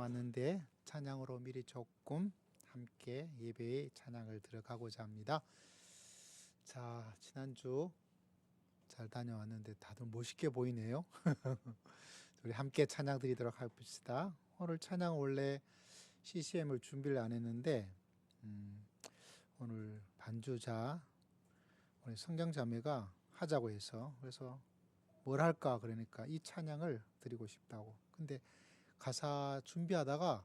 다녀왔는데 찬양으로 미리 조금 함께 예배의 찬양을 들어가고자 합니다. 자, 지난주 잘 다녀왔는데 다들 멋있게 보이네요. 우리 함께 찬양 드리도록 합시다. 오늘 찬양 원래 CCM을 준비를 안 했는데 오늘 반주자 우리 성경자매가 하자고 해서, 그래서 뭘 할까 그러니까 이 찬양을 드리고 싶다고. 근데 가사 준비하다가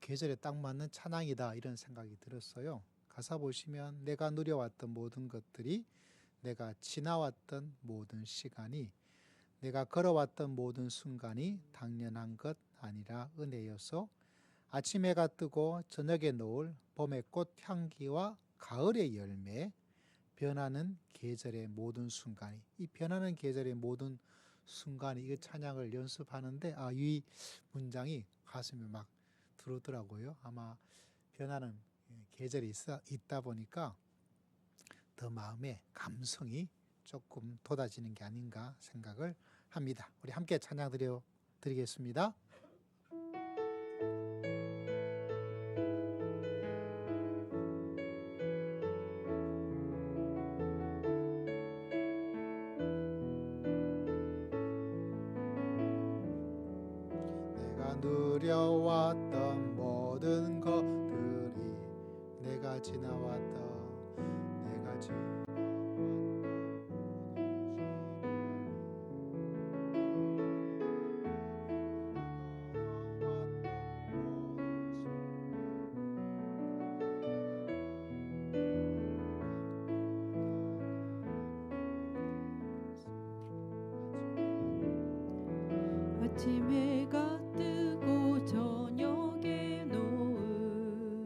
계절에 딱 맞는 찬양이다 이런 생각이 들었어요. 가사 보시면 내가 누려왔던 모든 것들이, 내가 지나왔던 모든 시간이, 내가 걸어왔던 모든 순간이 당연한 것 아니라 은혜여서 아침 해가 뜨고 저녁에 놓을 봄의 꽃 향기와 가을의 열매, 변하는 계절의 모든 순간이, 이 변하는 계절의 모든 순간이, 이 찬양을 연습하는데 이 문장이 가슴에 막 들어오더라고요. 아마 변하는 계절이 있다 보니까 더 마음에 감성이 조금 돋아지는 게 아닌가 생각을 합니다. 우리 함께 찬양 드리겠습니다. 누려왔던 모든 것들이, 내가 지나왔던, 내가 지나왔던 아침 해가 뜨고 저녁에 놓은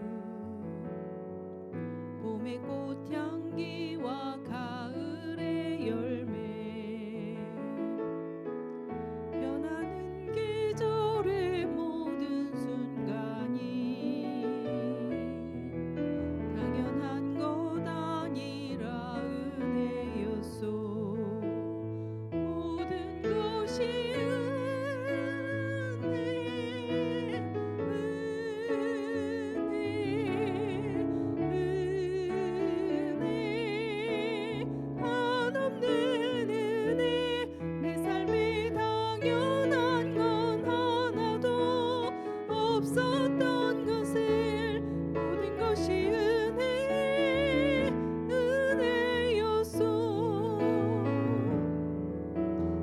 봄의 꽃향기와 가을의 열매, 변하는 계절의 모든 순간이 당연한 것 아니라 은혜였소. 모든 것이 없었던 것을, 모든 것이 은혜였소.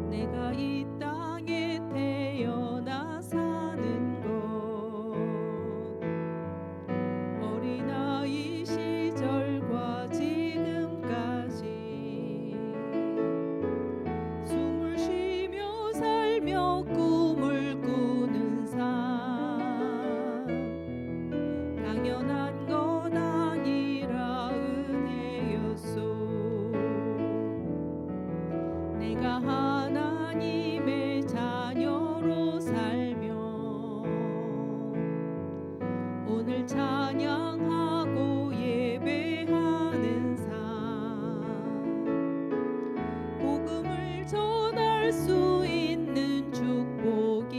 내가 이 땅에 태어나 사는 것, 어린아이 시절과 지금까지 숨을 쉬며 살며 꿈을 꾸는 삶, 당연한 것 아니라 은혜였소. 내가 하나님의 자녀로 살며 오늘 찬양하고 예배하는 삶, 복음을 전할 수 있는 축복이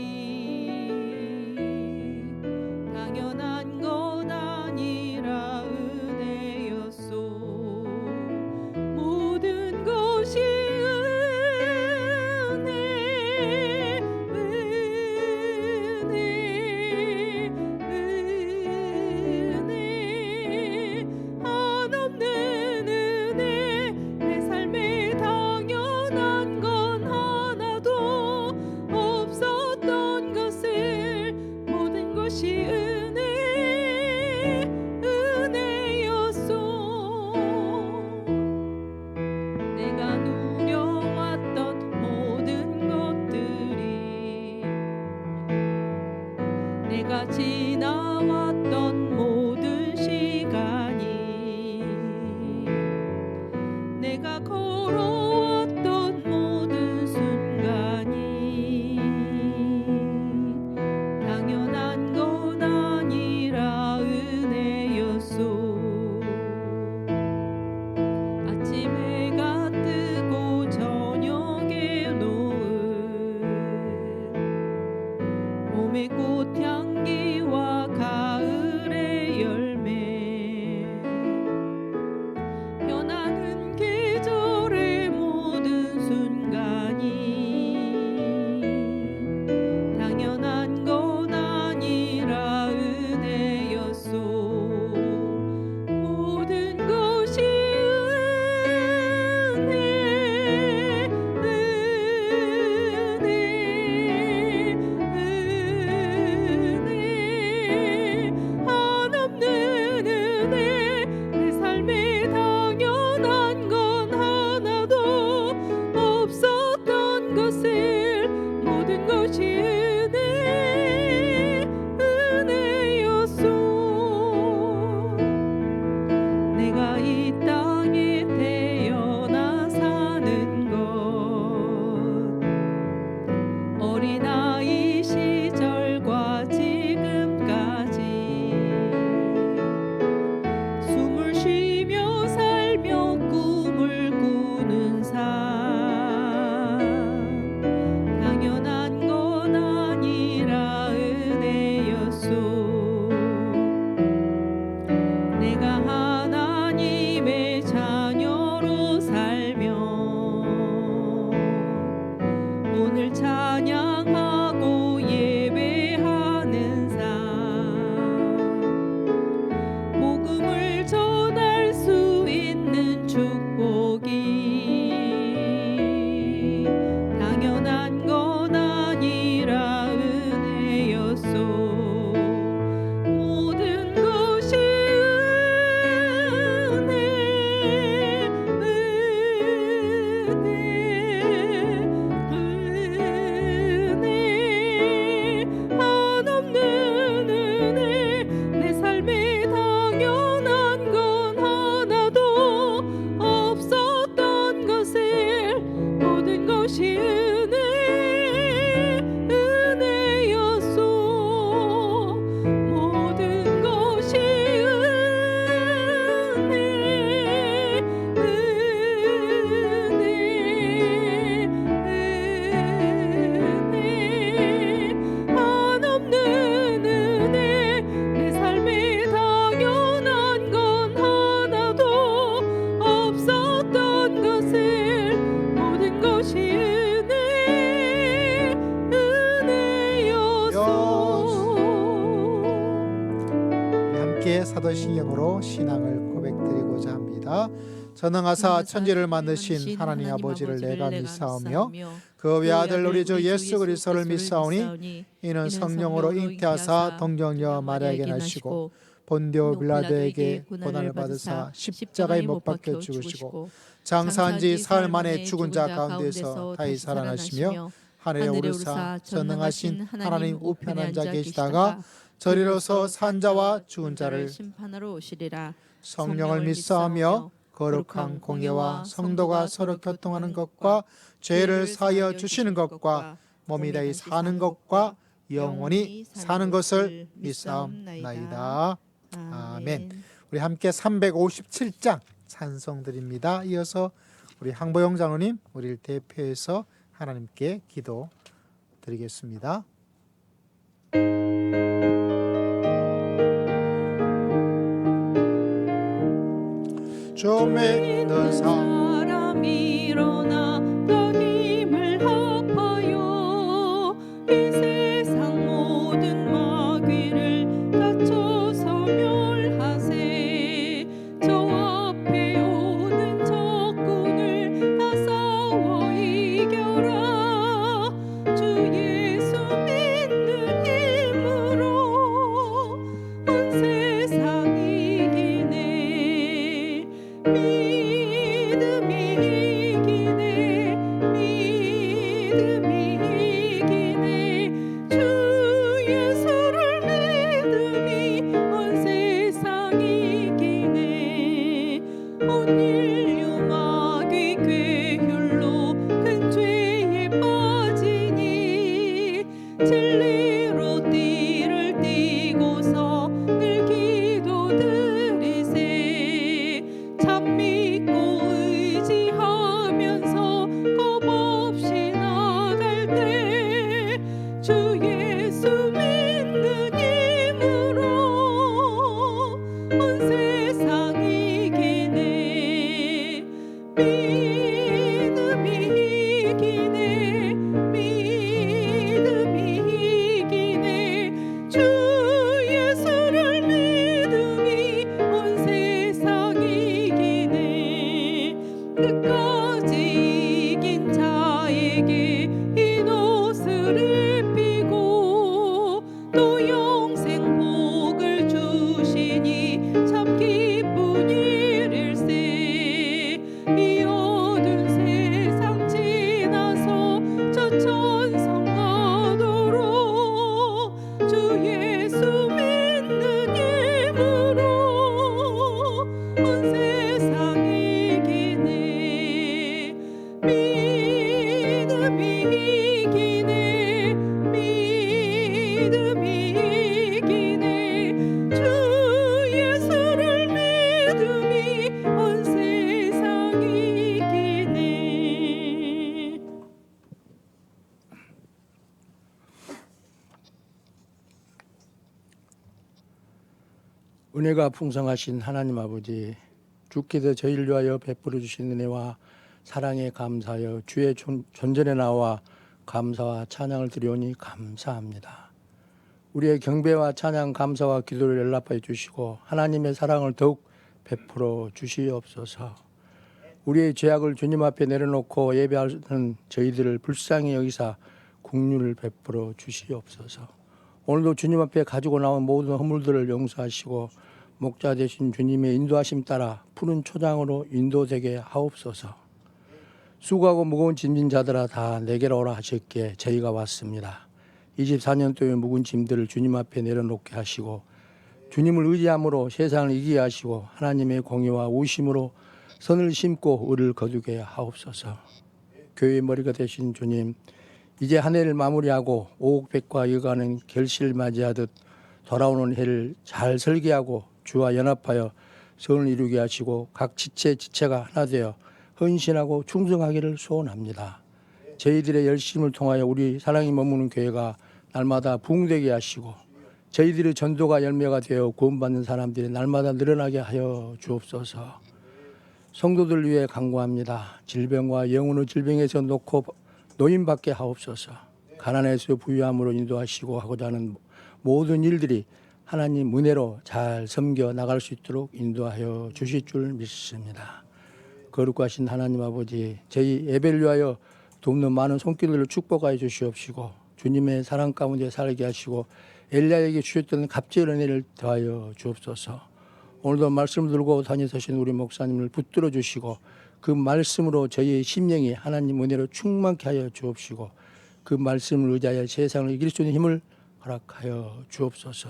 당연한 것 아니라 은혜였소. 모든 것이 내가 누려왔던 모든 것들이, 내가 지나왔던 모든 시간이, 내가 걸어왔던 모든 순간이 당연한 것 아니라 은혜였소. 아침 해가 뜨고 저녁에 놓은 봄의 꽃향기 것이 은혜였소. 모든 것이 은혜 한없는 은혜. 내 삶에 당연한 건 하나도 없었던 것을 모든 것이 은혜였소. 함께 사도신경으로 신앙을 고백드리고자 합니다. 전능하사 천지를 만드신 하나님 아버지를 내가 믿사오며 그 외아들 우리 주 예수 그리스도를 믿사오니 이는 성령으로 잉태하사 동정녀 마리아에게 나시고 본디오 빌라도에게 고난을 받으사 십자가에 못 박혀 죽으시고 장사한 지 사흘 만에 죽은 자 가운데서 다시 살아나시며 하늘에 오르사 전능하신 하나님 우편에 앉아 계시다가 저리로서 산 자와 죽은 자를 심판하러 오시리라. 성령을 믿사오며 거룩한 공예와 성도가 서로 교통하는 것과 죄를 사하여 주시는 것과 몸이 다시 사는 것과 영원히 사는 것을 믿사옵나이다. 아멘. 우리 함께 357장 찬송드립니다. 이어서 우리 항보영 장로님 우리를 대표해서 하나님께 기도 드리겠습니다. 좀 믿는 사람 일어나 더 힘을 합하여 이 세상 모든 마귀를 다쳐 소멸하세. 저 앞에 오는 적군을 다 싸워 이겨라. 주 예수 믿는 힘으로 온 세상 이기네. 믿음이 이기네. 믿음이 이기네. 주 예수를 믿음이 온 세상 이기네. 온 인류 마귀 괴율로 큰 죄에 빠지니 진리로 띠를 띠고서 늘 기도드리세. 참 믿고 의지하면서 겁없이 나갈 때 주 예수 믿는 힘으로 온 세상 이기네. 믿음이 이기네. 믿음이 이기네. 주 예수를 믿음이 온 세상 이기네. 끝까지 이긴 자에게 흰 옷을 입히고 또 영생 복을 주시니 참 기쁜 일일세. 이 어두운 세상 지나서 저 천성 가도록 주 예수 믿는 힘으로 온 세상 이기네. 믿음이 이기네. 믿음이 이기네. 주 예수를 믿음이 온 세상 이기네. 은혜가 풍성하신 하나님 아버지, 주께서 저희를 위하여 베풀어 주신 은혜와 사랑에 감사하여 주의 존전에 나와 감사와 찬양을 드리오니 감사합니다. 우리의 경배와 찬양, 감사와 기도를 연락하여 주시고 하나님의 사랑을 더욱 베풀어 주시옵소서. 우리의 죄악을 주님 앞에 내려놓고 예배하는 저희들을 불쌍히 여기사 긍휼을 베풀어 주시옵소서. 오늘도 주님 앞에 가지고 나온 모든 허물들을 용서하시고 목자 되신 주님의 인도하심 따라 푸른 초장으로 인도되게 하옵소서. 수고하고 무거운 짐진 자들아 다 내게로 오라 하셨기에 저희가 왔습니다. 24년 동의 묵은 짐들을 주님 앞에 내려놓게 하시고 주님을 의지함으로 세상을 이기게 하시고 하나님의 공의와 우심으로 선을 심고 의를 거두게 하옵소서. 교회의 머리가 되신 주님, 이제 한 해를 마무리하고 오곡백과 이어가는 결실을 맞이하듯 돌아오는 해를 잘 설계하고 주와 연합하여 선을 이루게 하시고 각 지체가 하나 되어 헌신하고 충성하기를 소원합니다. 저희들의 열심을 통하여 우리 사랑이 머무는 교회가 날마다 부흥되게 하시고 저희들의 전도가 열매가 되어 구원받는 사람들이 날마다 늘어나게 하여 주옵소서. 성도들 위해 간구합니다. 질병과 영혼의 질병에서 놓고 노인받게 하옵소서. 가난에서 부유함으로 인도하시고 하고자 하는 모든 일들이 하나님 은혜로 잘 섬겨 나갈 수 있도록 인도하여 주실 줄 믿습니다. 거룩하신 하나님 아버지, 저희 예배를 위하여 돕는 많은 손길들을 축복하여 주시옵시고 주님의 사랑 가운데 살게 하시고 엘리야에게 주셨던 갑절의 은혜를 더하여 주옵소서. 오늘도 말씀을 들고 다니시는 우리 목사님을 붙들어 주시고 그 말씀으로 저희의 심령이 하나님 은혜로 충만케 하여 주옵시고 그 말씀을 의지하여 세상을 이길 수 있는 힘을 허락하여 주옵소서.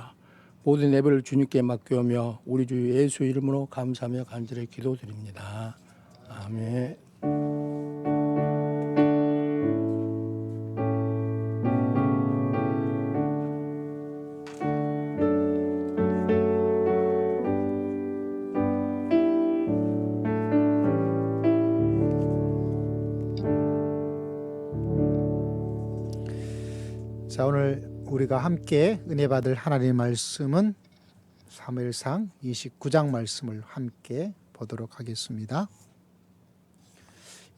모든 예배를 주님께 맡겨오며 우리 주 예수 이름으로 감사하며 간절히 기도드립니다. 아멘. 자, 오늘 우리가 함께 은혜 받을 하나님의 말씀은 사무엘상 29장 말씀을 함께 보도록 하겠습니다.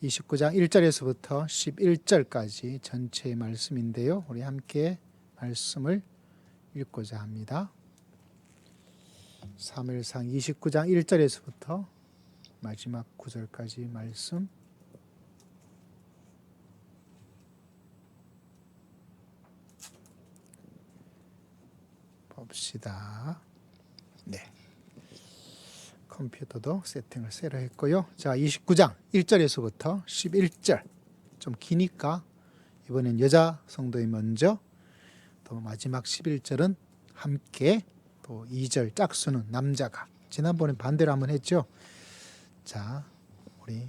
29장 1절에서부터 11절까지 전체의 말씀인데요. 우리 함께 말씀을 읽고자 합니다. 사무엘상 29장 1절에서부터 마지막 9절까지 말씀 봅시다. 네. 컴퓨터도 세팅을 새로 했고요. 자, 29장 1절에서부터 11절. 좀 기니까 이번엔 여자 성도의 먼저, 또 마지막 11절은 함께, 또 2절 짝수는 남자가. 지난번에 반대로 한번 했죠. 자, 우리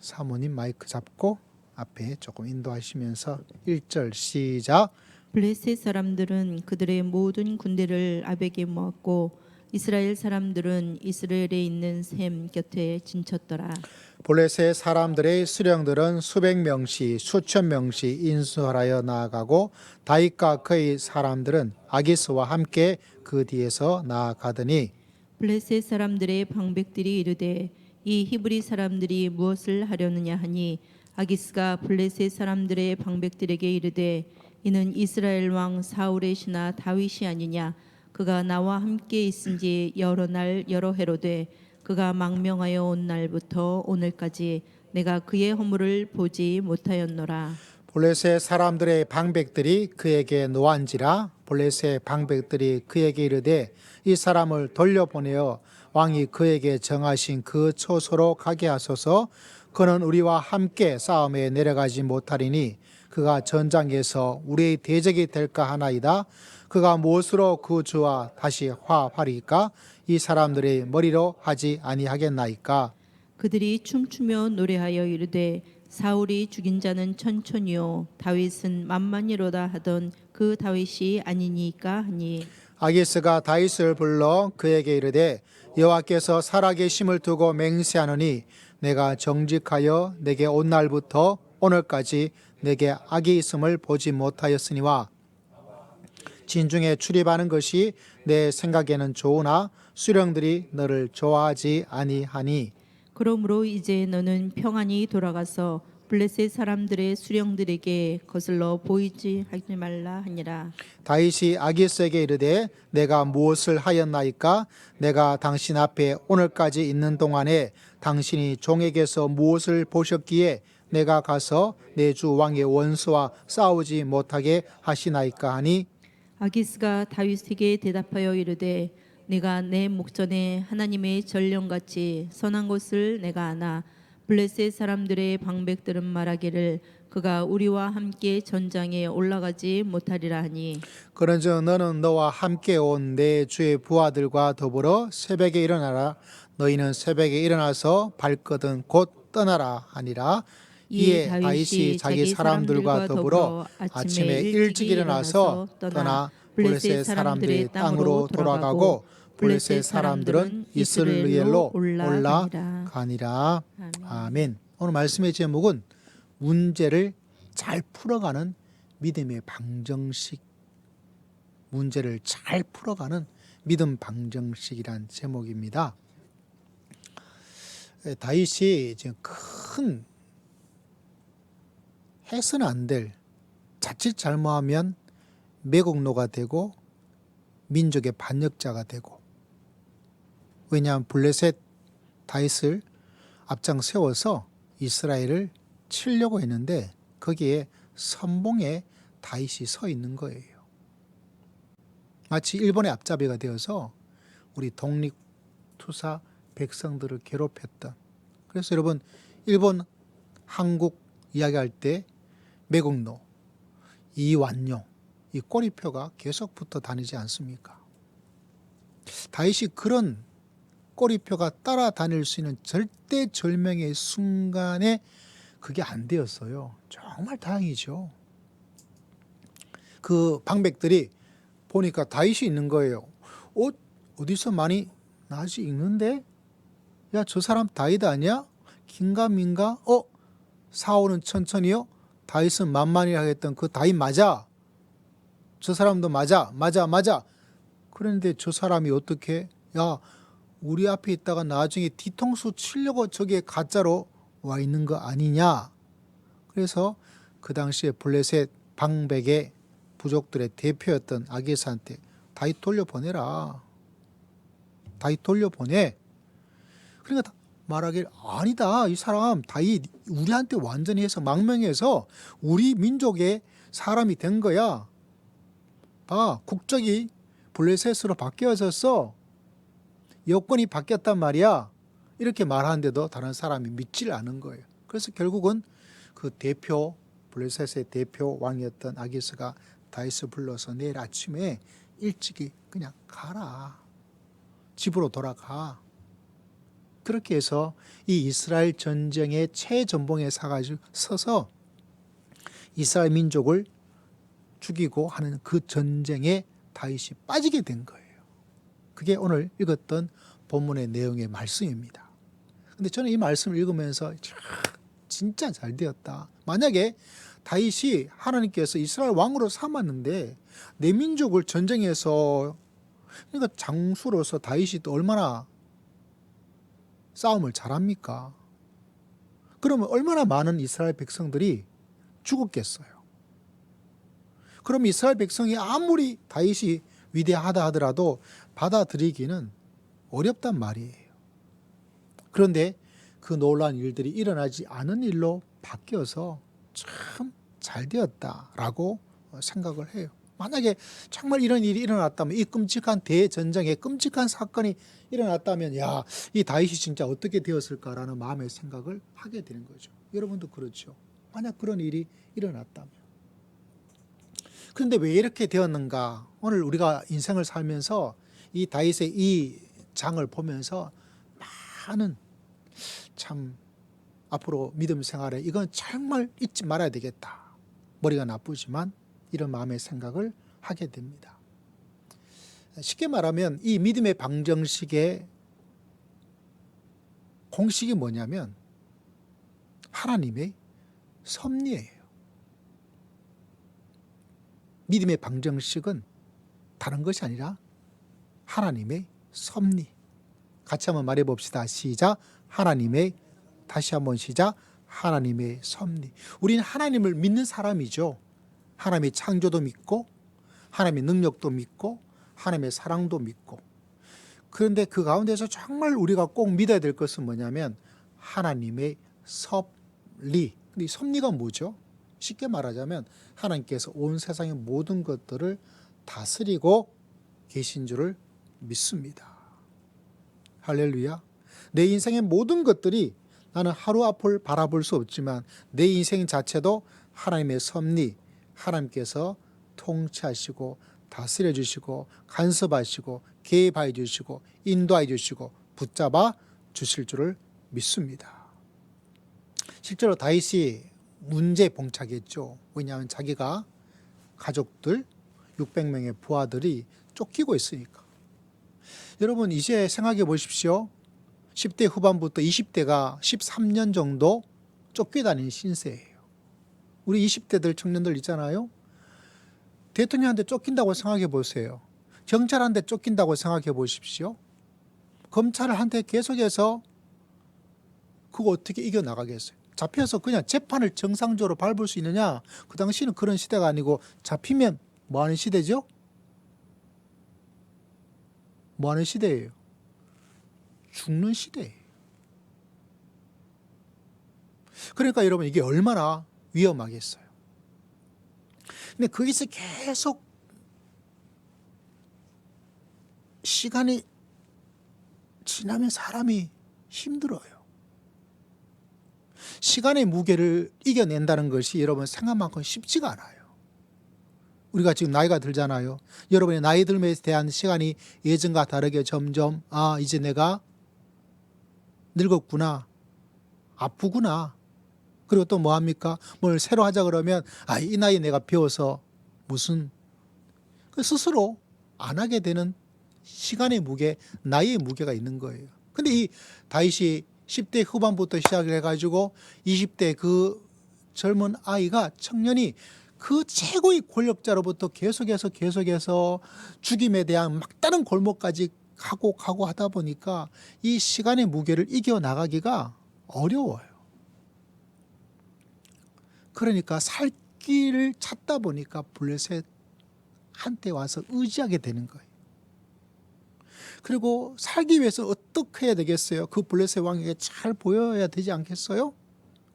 사모님 마이크 잡고 앞에 조금 인도하시면서 1절 시작. 블레셋 사람들은 그들의 모든 군대를 아벡에 모았고 이스라엘 사람들은 이스라엘에 있는 셈 곁에 진쳤더라. 블레셋 사람들의 수령들은 수백 명씩 수천 명씩 인수하여 나아가고 다윗과 그의 사람들은 아기스와 함께 그 뒤에서 나아가더니 블레셋 사람들의 방백들이 이르되 이 히브리 사람들이 무엇을 하려느냐 하니 아기스가 블레셋 사람들의 방백들에게 이르되 이는 이스라엘 왕 사울의 신하 다윗이 아니냐. 그가 나와 함께 있은지 여러 날 여러 해로 돼 그가 망명하여 온 날부터 오늘까지 내가 그의 허물을 보지 못하였노라. 블레셋 사람들의 방백들이 그에게 노한지라. 블레셋 방백들이 그에게 이르되 이 사람을 돌려보내어 왕이 그에게 정하신 그 처소로 가게 하소서. 그는 우리와 함께 싸움에 내려가지 못하리니 그가 전장에서 우리의 대적이 될까 하나이다. 그가 무엇으로 그 주와 다시 화하리까? 이 사람들의 머리로 하지 아니하겠나이까? 그들이 춤추며 노래하여 이르되 사울이 죽인 자는 천천히요 다윗은 만만이로다 하던 그 다윗이 아니니까 하니 아기스가 다윗을 불러 그에게 이르되 여호와께서 살아계심을 두고 맹세하노니 내가 정직하여 내게 온 날부터 오늘까지 내게 악이 있음을 보지 못하였으니와 진중에 출입하는 것이 내 생각에는 좋으나 수령들이 너를 좋아하지 아니하니 그러므로 이제 너는 평안히 돌아가서 블레셋 사람들의 수령들에게 거슬러 보이지 하지 말라 하니라. 다윗이 아기스에게 이르되 내가 무엇을 하였나이까? 내가 당신 앞에 오늘까지 있는 동안에 당신이 종에게서 무엇을 보셨기에 내가 가서 내 주 왕의 원수와 싸우지 못하게 하시나이까 하니 아기스가 다윗에게 대답하여 이르되 내가 내 목전에 하나님의 전령같이 선한 것을 내가 아나 블레셋 사람들의 방백들은 말하기를 그가 우리와 함께 전장에 올라가지 못하리라 하니 그런즉 너는 너와 함께 온 내 주의 부하들과 더불어 새벽에 일어나라. 너희는 새벽에 일어나서 발거든 곧 떠나라 하니라. 이에 다윗이 자기 사람들과 더불어 아침에 일찍 일어나서 떠나 블레셋 사람들의 땅으로 돌아가고 블레셋 사람들은 이스라엘로 올라가니라. 아멘. 오늘 말씀의 제목은 문제를 잘 풀어가는 믿음의 방정식. 문제를 잘 풀어가는 믿음 방정식이란 제목입니다. 다윗이 지금 큰 해서는 안 될, 자칫 잘못하면 매국노가 되고 민족의 반역자가 되고, 왜냐하면 블레셋 다윗을 앞장 세워서 이스라엘을 치려고 했는데 거기에 선봉에 다윗이 서 있는 거예요. 마치 일본의 앞잡이가 되어서 우리 독립투사 백성들을 괴롭혔던. 그래서 여러분, 일본 한국 이야기할 때 매국노, 이완용, 이 꼬리표가 계속 붙어 다니지 않습니까? 다윗이 그런 꼬리표가 따라다닐 수 있는 절대절명의 순간에 그게 안 되었어요. 정말 다행이죠. 그 방백들이 보니까 다윗이 있는 거예요. 어디서 많이 나지 읽는데? 야, 저 사람 다윗 아니야? 긴가민가? 사울은 천천히요? 다윗은 만만히 하겠던 그 다윗 맞아? 저 사람도 맞아. 그런데 저 사람이 어떻게? 야, 우리 앞에 있다가 나중에 뒤통수 치려고 저게 가짜로 와 있는 거 아니냐? 그래서 그 당시에 블레셋 방백의 부족들의 대표였던 아기스한테 다윗 돌려보내라. 다윗 돌려보내. 그러니까 말하길, 아니다, 이 사람 다윗 우리한테 완전히 해서 망명해서 우리 민족의 사람이 된 거야. 봐, 국적이 블레셋으로 바뀌어졌어. 여권이 바뀌었단 말이야. 이렇게 말하는데도 다른 사람이 믿질 않은 거예요. 그래서 결국은 그 대표, 블레셋의 대표 왕이었던 아기스가 다윗을 불러서 내일 아침에 일찍이 그냥 가라. 집으로 돌아가. 그렇게 해서 이 이스라엘 전쟁의 최전봉에 서서 이스라엘 민족을 죽이고 하는 그 전쟁에 다윗이 빠지게 된 거예요. 그게 오늘 읽었던 본문의 내용의 말씀입니다. 근데 저는 이 말씀을 읽으면서 진짜 잘 되었다. 만약에 다윗이 하나님께서 이스라엘 왕으로 삼았는데 내 민족을 전쟁에서, 그러니까 장수로서 다윗이 또 얼마나 싸움을 잘합니까? 그러면 얼마나 많은 이스라엘 백성들이 죽었겠어요. 그럼 이스라엘 백성이 아무리 다윗이 위대하다 하더라도 받아들이기는 어렵단 말이에요. 그런데 그 놀라운 일들이 일어나지 않은 일로 바뀌어서 참 잘 되었다라고 생각을 해요. 만약에 정말 이런 일이 일어났다면, 이 끔찍한 대전쟁에 끔찍한 사건이 일어났다면, 야, 이 다윗이 진짜 어떻게 되었을까라는 마음의 생각을 하게 되는 거죠. 여러분도 그렇죠. 만약 그런 일이 일어났다면. 그런데 왜 이렇게 되었는가? 오늘 우리가 인생을 살면서 이 다윗의 이 장을 보면서 많은, 참 앞으로 믿음 생활에 이건 정말 잊지 말아야 되겠다. 머리가 나쁘지만 이런 마음의 생각을 하게 됩니다. 쉽게 말하면 이 믿음의 방정식의 공식이 뭐냐면 하나님의 섭리예요. 믿음의 방정식은 다른 것이 아니라 하나님의 섭리. 같이 한번 말해 봅시다. 시작. 하나님의, 다시 한번 시작. 하나님의 섭리. 우리는 하나님을 믿는 사람이죠. 하나님의 창조도 믿고 하나님의 능력도 믿고 하나님의 사랑도 믿고. 그런데 그 가운데서 정말 우리가 꼭 믿어야 될 것은 뭐냐면 하나님의 섭리. 근데 이 섭리가 뭐죠? 쉽게 말하자면 하나님께서 온 세상의 모든 것들을 다스리고 계신 줄을 믿습니다. 할렐루야. 내 인생의 모든 것들이, 나는 하루 앞을 바라볼 수 없지만 내 인생 자체도 하나님의 섭리, 하나님께서 통치하시고 다스려 주시고 간섭하시고 개입하여 주시고 인도하여 주시고 붙잡아 주실 줄을 믿습니다. 실제로 다윗이 문제에 봉착했죠. 왜냐하면 자기가 가족들 600명의 부하들이 쫓기고 있으니까. 여러분 이제 생각해 보십시오. 10대 후반부터 20대가 13년 정도 쫓겨다니는 신세예요. 우리 20대들 청년들 있잖아요. 대통령한테 쫓긴다고 생각해 보세요. 경찰한테 쫓긴다고 생각해 보십시오. 검찰한테 계속해서 그거 어떻게 이겨나가겠어요? 잡혀서 그냥 재판을 정상적으로 밟을 수 있느냐? 그 당시는 그런 시대가 아니고 잡히면 뭐 하는 시대죠? 뭐 하는 시대예요? 죽는 시대예요. 그러니까 여러분 이게 얼마나 위험하겠어요. 근데 거기서 계속 시간이 지나면 사람이 힘들어요. 시간의 무게를 이겨낸다는 것이 여러분 생각만큼 쉽지가 않아요. 우리가 지금 나이가 들잖아요. 여러분의 나이 들음에 대한 시간이 예전과 다르게 점점 이제 내가 늙었구나, 아프구나. 그리고 또 뭐합니까? 뭘 새로 하자 그러면 이 나이에 내가 배워서 무슨 스스로 안 하게 되는 시간의 무게, 나이의 무게가 있는 거예요. 근데 이 다윗이 10대 후반부터 시작을 해가지고 20대 그 젊은 아이가 청년이 그 최고의 권력자로부터 계속해서 죽임에 대한 막다른 골목까지 가고 하다 보니까 이 시간의 무게를 이겨나가기가 어려워요. 그러니까 살 길을 찾다 보니까 블레셋한테 와서 의지하게 되는 거예요. 그리고 살기 위해서 어떻게 해야 되겠어요? 그 블레셋 왕에게 잘 보여야 되지 않겠어요?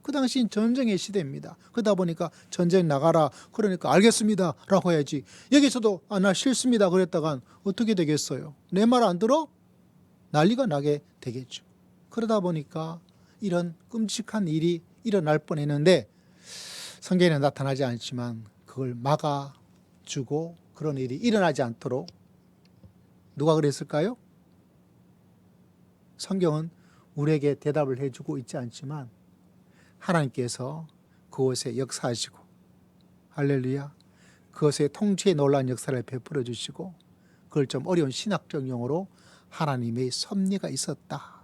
그 당시엔 전쟁의 시대입니다. 그러다 보니까 전쟁 나가라. 그러니까 알겠습니다 라고 해야지. 여기서도 나 싫습니다 그랬다간 어떻게 되겠어요? 내 말 안 들어? 난리가 나게 되겠죠. 그러다 보니까 이런 끔찍한 일이 일어날 뻔했는데 성경에는 나타나지 않지만 그걸 막아주고 그런 일이 일어나지 않도록 누가 그랬을까요? 성경은 우리에게 대답을 해주고 있지 않지만 하나님께서 그곳에 역사하시고 할렐루야 그것에 통치에 놀라운 역사를 베풀어 주시고 그걸 좀 어려운 신학적 용어로 하나님의 섭리가 있었다.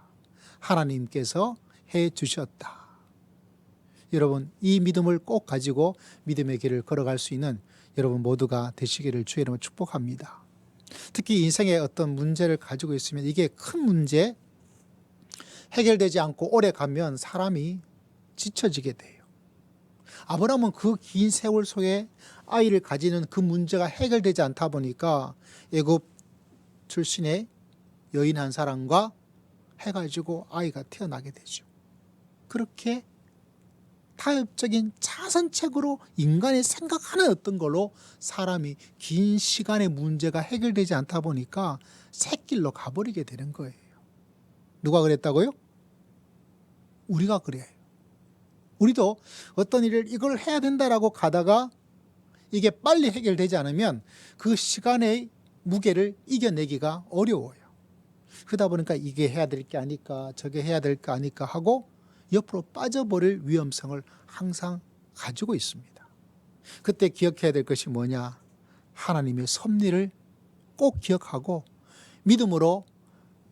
하나님께서 해 주셨다. 여러분 이 믿음을 꼭 가지고 믿음의 길을 걸어갈 수 있는 여러분 모두가 되시기를 주의 이름으로 축복합니다. 특히 인생에 어떤 문제를 가지고 있으면 이게 큰 문제 해결되지 않고 오래 가면 사람이 지쳐지게 돼요. 아브라함은 그 긴 세월 속에 아이를 가지는 그 문제가 해결되지 않다 보니까 애굽 출신의 여인 한 사람과 해가지고 아이가 태어나게 되죠. 그렇게 타협적인 자선책으로 인간이 생각하는 어떤 걸로 사람이 긴 시간의 문제가 해결되지 않다 보니까 새길로 가버리게 되는 거예요. 누가 그랬다고요? 우리가 그래요. 우리도 어떤 일을 이걸 해야 된다라고 가다가 이게 빨리 해결되지 않으면 그 시간의 무게를 이겨내기가 어려워요. 그러다 보니까 이게 해야 될 게 아닐까 저게 해야 될 거 아닐까 하고 옆으로 빠져버릴 위험성을 항상 가지고 있습니다. 그때 기억해야 될 것이 뭐냐? 하나님의 섭리를 꼭 기억하고 믿음으로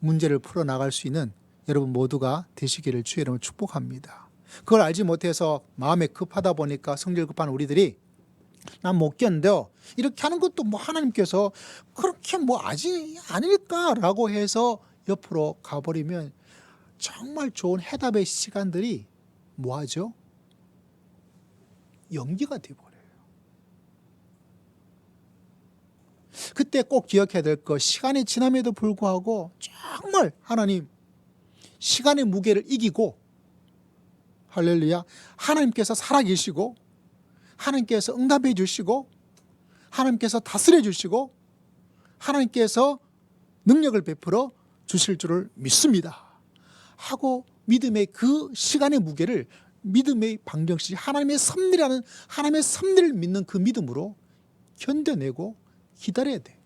문제를 풀어나갈 수 있는 여러분 모두가 되시기를 주의 이름으로 축복합니다. 그걸 알지 못해서 마음에 급하다 보니까 성질 급한 우리들이 난 못 견뎌 이렇게 하는 것도 하나님께서 그렇게 아직 아닐까라고 해서 옆으로 가버리면 정말 좋은 해답의 시간들이 뭐하죠? 연기가 되어버려요. 그때 꼭 기억해야 될 것, 시간이 지남에도 불구하고 정말 하나님 시간의 무게를 이기고 할렐루야 하나님께서 살아계시고 하나님께서 응답해 주시고 하나님께서 다스려 주시고 하나님께서 능력을 베풀어 주실 줄을 믿습니다 하고 믿음의 그 시간의 무게를 믿음의 방정식 하나님의 섭리라는 하나님의 섭리를 믿는 그 믿음으로 견뎌내고 기다려야 돼.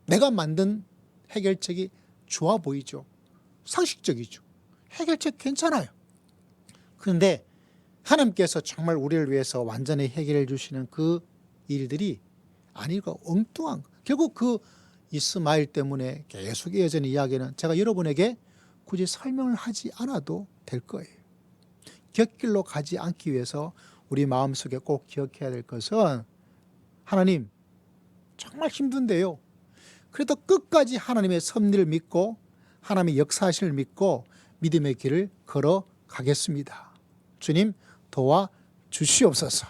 내가 만든 해결책이 좋아 보이죠. 상식적이죠. 해결책 괜찮아요. 그런데 하나님께서 정말 우리를 위해서 완전히 해결해 주시는 그 일들이 아니고 엉뚱한, 결국 그 이스마엘 때문에 계속 이어지는 이야기는 제가 여러분에게 굳이 설명을 하지 않아도 될 거예요. 곁길로 가지 않기 위해서 우리 마음속에 꼭 기억해야 될 것은, 하나님 정말 힘든데요, 그래도 끝까지 하나님의 섭리를 믿고 하나님의 역사하심을 믿고 믿음의 길을 걸어가겠습니다. 주님 도와 주시옵소서.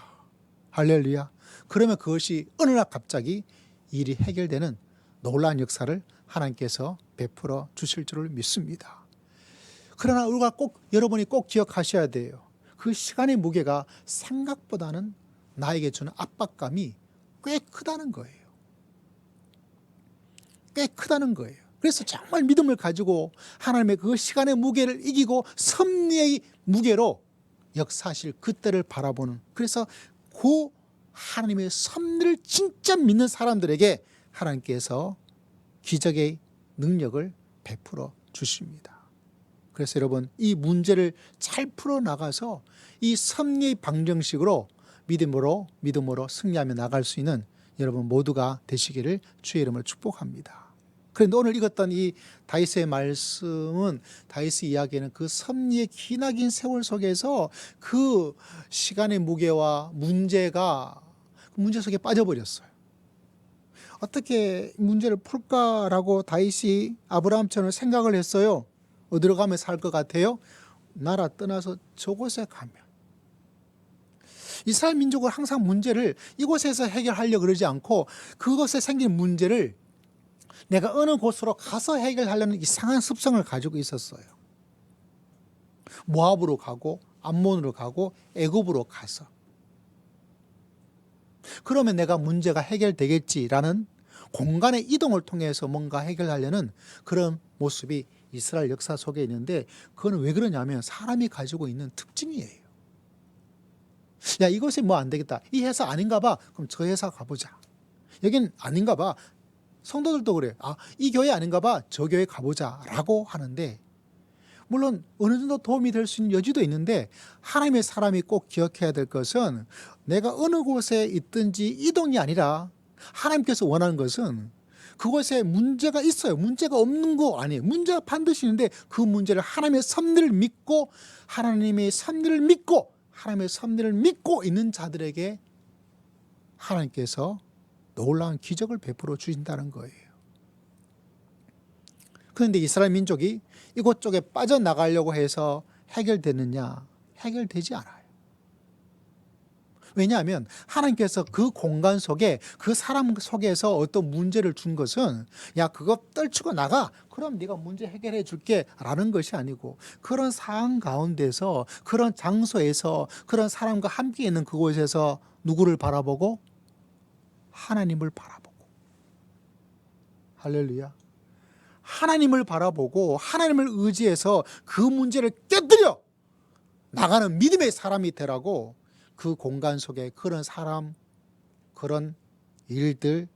할렐루야. 그러면 그것이 어느 날 갑자기 일이 해결되는 놀라운 역사를 하나님께서 베풀어 주실 줄을 믿습니다. 그러나 우리가 여러분이 꼭 기억하셔야 돼요. 그 시간의 무게가 생각보다는 나에게 주는 압박감이 꽤 크다는 거예요. 꽤 크다는 거예요. 그래서 정말 믿음을 가지고 하나님의 그 시간의 무게를 이기고 섭리의 무게로 역사하실 그때를 바라보는, 그래서 그 하나님의 섭리를 진짜 믿는 사람들에게 하나님께서 기적의 능력을 베풀어 주십니다. 그래서 여러분, 이 문제를 잘 풀어나가서 이 섭리의 방정식으로 믿음으로 승리하며 나갈 수 있는 여러분 모두가 되시기를 주의 이름으로 축복합니다. 그런데 오늘 읽었던 이 다윗의 말씀은, 다윗의 이야기는 그 섭리의 기나긴 세월 속에서 그 시간의 무게와 문제 속에 빠져버렸어요. 어떻게 문제를 풀까라고 다윗이 아브라함처럼 생각을 했어요. 어디로 가면 살 것 같아요? 나라 떠나서 저곳에 가면. 이스라엘 민족은 항상 문제를 이곳에서 해결하려고 그러지 않고 그곳에 생긴 문제를 내가 어느 곳으로 가서 해결하려는 이상한 습성을 가지고 있었어요. 모압으로 가고 암몬으로 가고 애굽으로 가서, 그러면 내가 문제가 해결되겠지라는 공간의 이동을 통해서 뭔가 해결하려는 그런 모습이 이스라엘 역사 속에 있는데, 그건 왜 그러냐면 사람이 가지고 있는 특징이에요. 야, 이것이 뭐 안 되겠다, 이 회사 아닌가 봐, 그럼 저 회사 가보자. 여긴 아닌가 봐, 성도들도 그래요. 이 교회 아닌가 봐, 저 교회 가보자 라고 하는데, 물론 어느 정도 도움이 될 수 있는 여지도 있는데, 하나님의 사람이 꼭 기억해야 될 것은 내가 어느 곳에 있든지 이동이 아니라, 하나님께서 원하는 것은 그곳에 문제가 있어요. 문제가 없는 거 아니에요. 문제가 반드시 있는데 그 문제를 하나님의 섭리를 믿고 하나님의 섭리를 믿고 있는 자들에게 하나님께서 놀라운 기적을 베풀어 주신다는 거예요. 그런데 이스라엘 민족이 이곳 쪽에 빠져나가려고 해서 해결되느냐? 해결되지 않아요. 왜냐하면 하나님께서 그 공간 속에, 그 사람 속에서 어떤 문제를 준 것은, 야, 그거 떨치고 나가, 그럼 네가 문제 해결해 줄게 라는 것이 아니고, 그런 상황 가운데서, 그런 장소에서, 그런 사람과 함께 있는 그곳에서 누구를 바라보고? 하나님을 바라보고. 할렐루야. 하나님을 바라보고 하나님을 의지해서 그 문제를 깨뜨려 나가는 믿음의 사람이 되라고, 그 공간 속에 그런 사람, 그런 일들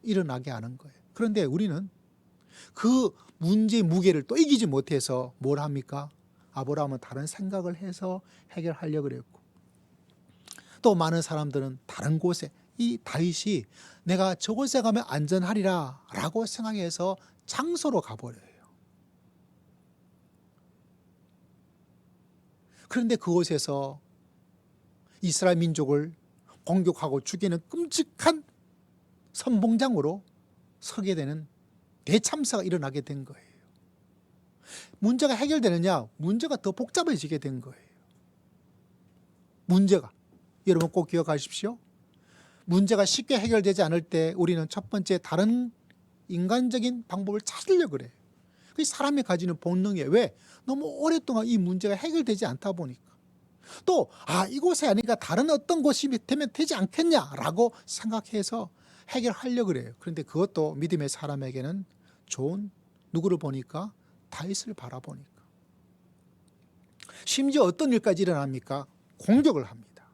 일어나게 하는 거예요. 그런데 우리는 그 문제의 무게를 또 이기지 못해서 뭘 합니까? 아브라함은 다른 생각을 해서 해결하려고 그랬고, 또 많은 사람들은 다른 곳에, 이 다윗이 내가 저곳에 가면 안전하리라 라고 생각해서 장소로 가버려요. 그런데 그곳에서 이스라엘 민족을 공격하고 죽이는 끔찍한 선봉장으로 서게 되는 대참사가 일어나게 된 거예요. 문제가 해결되느냐? 문제가 더 복잡해지게 된 거예요. 문제가, 여러분 꼭 기억하십시오. 문제가 쉽게 해결되지 않을 때 우리는 첫 번째 다른 인간적인 방법을 찾으려고 그래요. 그게 사람이 가지는 본능이에요. 왜? 너무 오랫동안 이 문제가 해결되지 않다 보니까. 또 이곳이 아니니까 다른 어떤 곳이 되면 되지 않겠냐라고 생각해서 해결하려고 그래요. 그런데 그것도 믿음의 사람에게는 좋은, 누구를 보니까? 다윗을 바라보니까. 심지어 어떤 일까지 일어납니까? 공격을 합니다.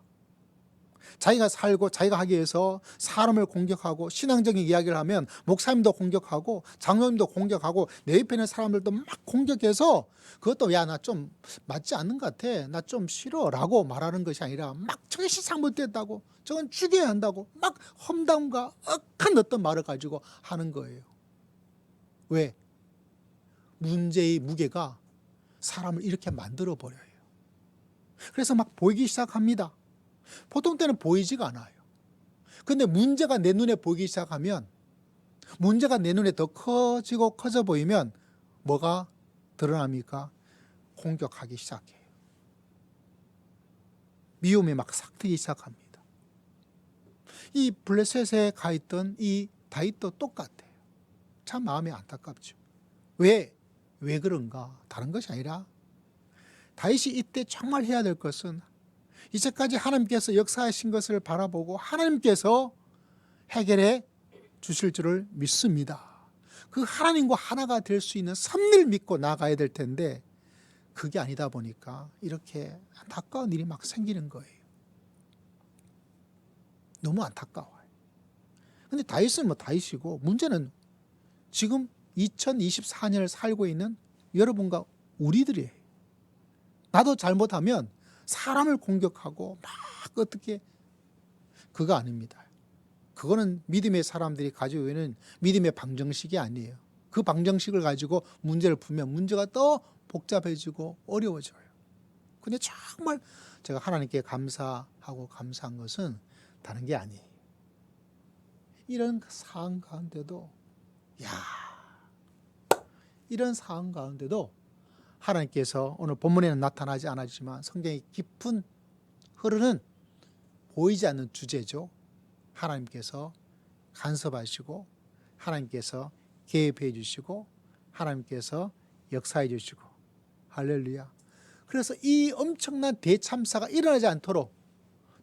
자기가 살고 자기가 하기 위해서 사람을 공격하고 신앙적인 이야기를 하면 목사님도 공격하고 장로님도 공격하고 내 옆에 있는 사람들도 막 공격해서 그것도 야, 나 좀 맞지 않는 것 같아, 나 좀 싫어 라고 말하는 것이 아니라 막 저게 세상 못됐다고, 저건 죽여야 한다고 막 험담과 억한 어떤 말을 가지고 하는 거예요. 왜? 문제의 무게가 사람을 이렇게 만들어 버려요. 그래서 막 보이기 시작합니다. 보통 때는 보이지가 않아요. 근데 문제가 내 눈에 보이기 시작하면, 문제가 내 눈에 더 커지고 커져 보이면 뭐가 드러납니까? 공격하기 시작해요. 미움이 막 삭트기 시작합니다. 이 블레셋에 가 있던 이 다윗도 똑같아요. 참 마음이 안타깝죠. 왜 그런가? 다른 것이 아니라 다윗이 이때 정말 해야 될 것은 이제까지 하나님께서 역사하신 것을 바라보고 하나님께서 해결해 주실 줄을 믿습니다. 그 하나님과 하나가 될 수 있는 섭리를 믿고 나가야 될 텐데 그게 아니다 보니까 이렇게 안타까운 일이 막 생기는 거예요. 너무 안타까워요. 근데 다윗은 뭐 다윗이고, 문제는 지금 2024년을 살고 있는 여러분과 우리들이에요. 나도 잘못하면 사람을 공격하고 막 어떻게, 그거 아닙니다. 그거는 믿음의 사람들이 가지고 있는 믿음의 방정식이 아니에요. 그 방정식을 가지고 문제를 풀면 문제가 더 복잡해지고 어려워져요. 근데 정말 제가 하나님께 감사하고 감사한 것은 다른 게 아니에요. 이런 상황 가운데도, 이런 상황 가운데도 하나님께서, 오늘 본문에는 나타나지 않았지만 성경의 깊은 흐르는 보이지 않는 주제죠. 하나님께서 간섭하시고 하나님께서 개입해 주시고 하나님께서 역사해 주시고, 할렐루야. 그래서 이 엄청난 대참사가 일어나지 않도록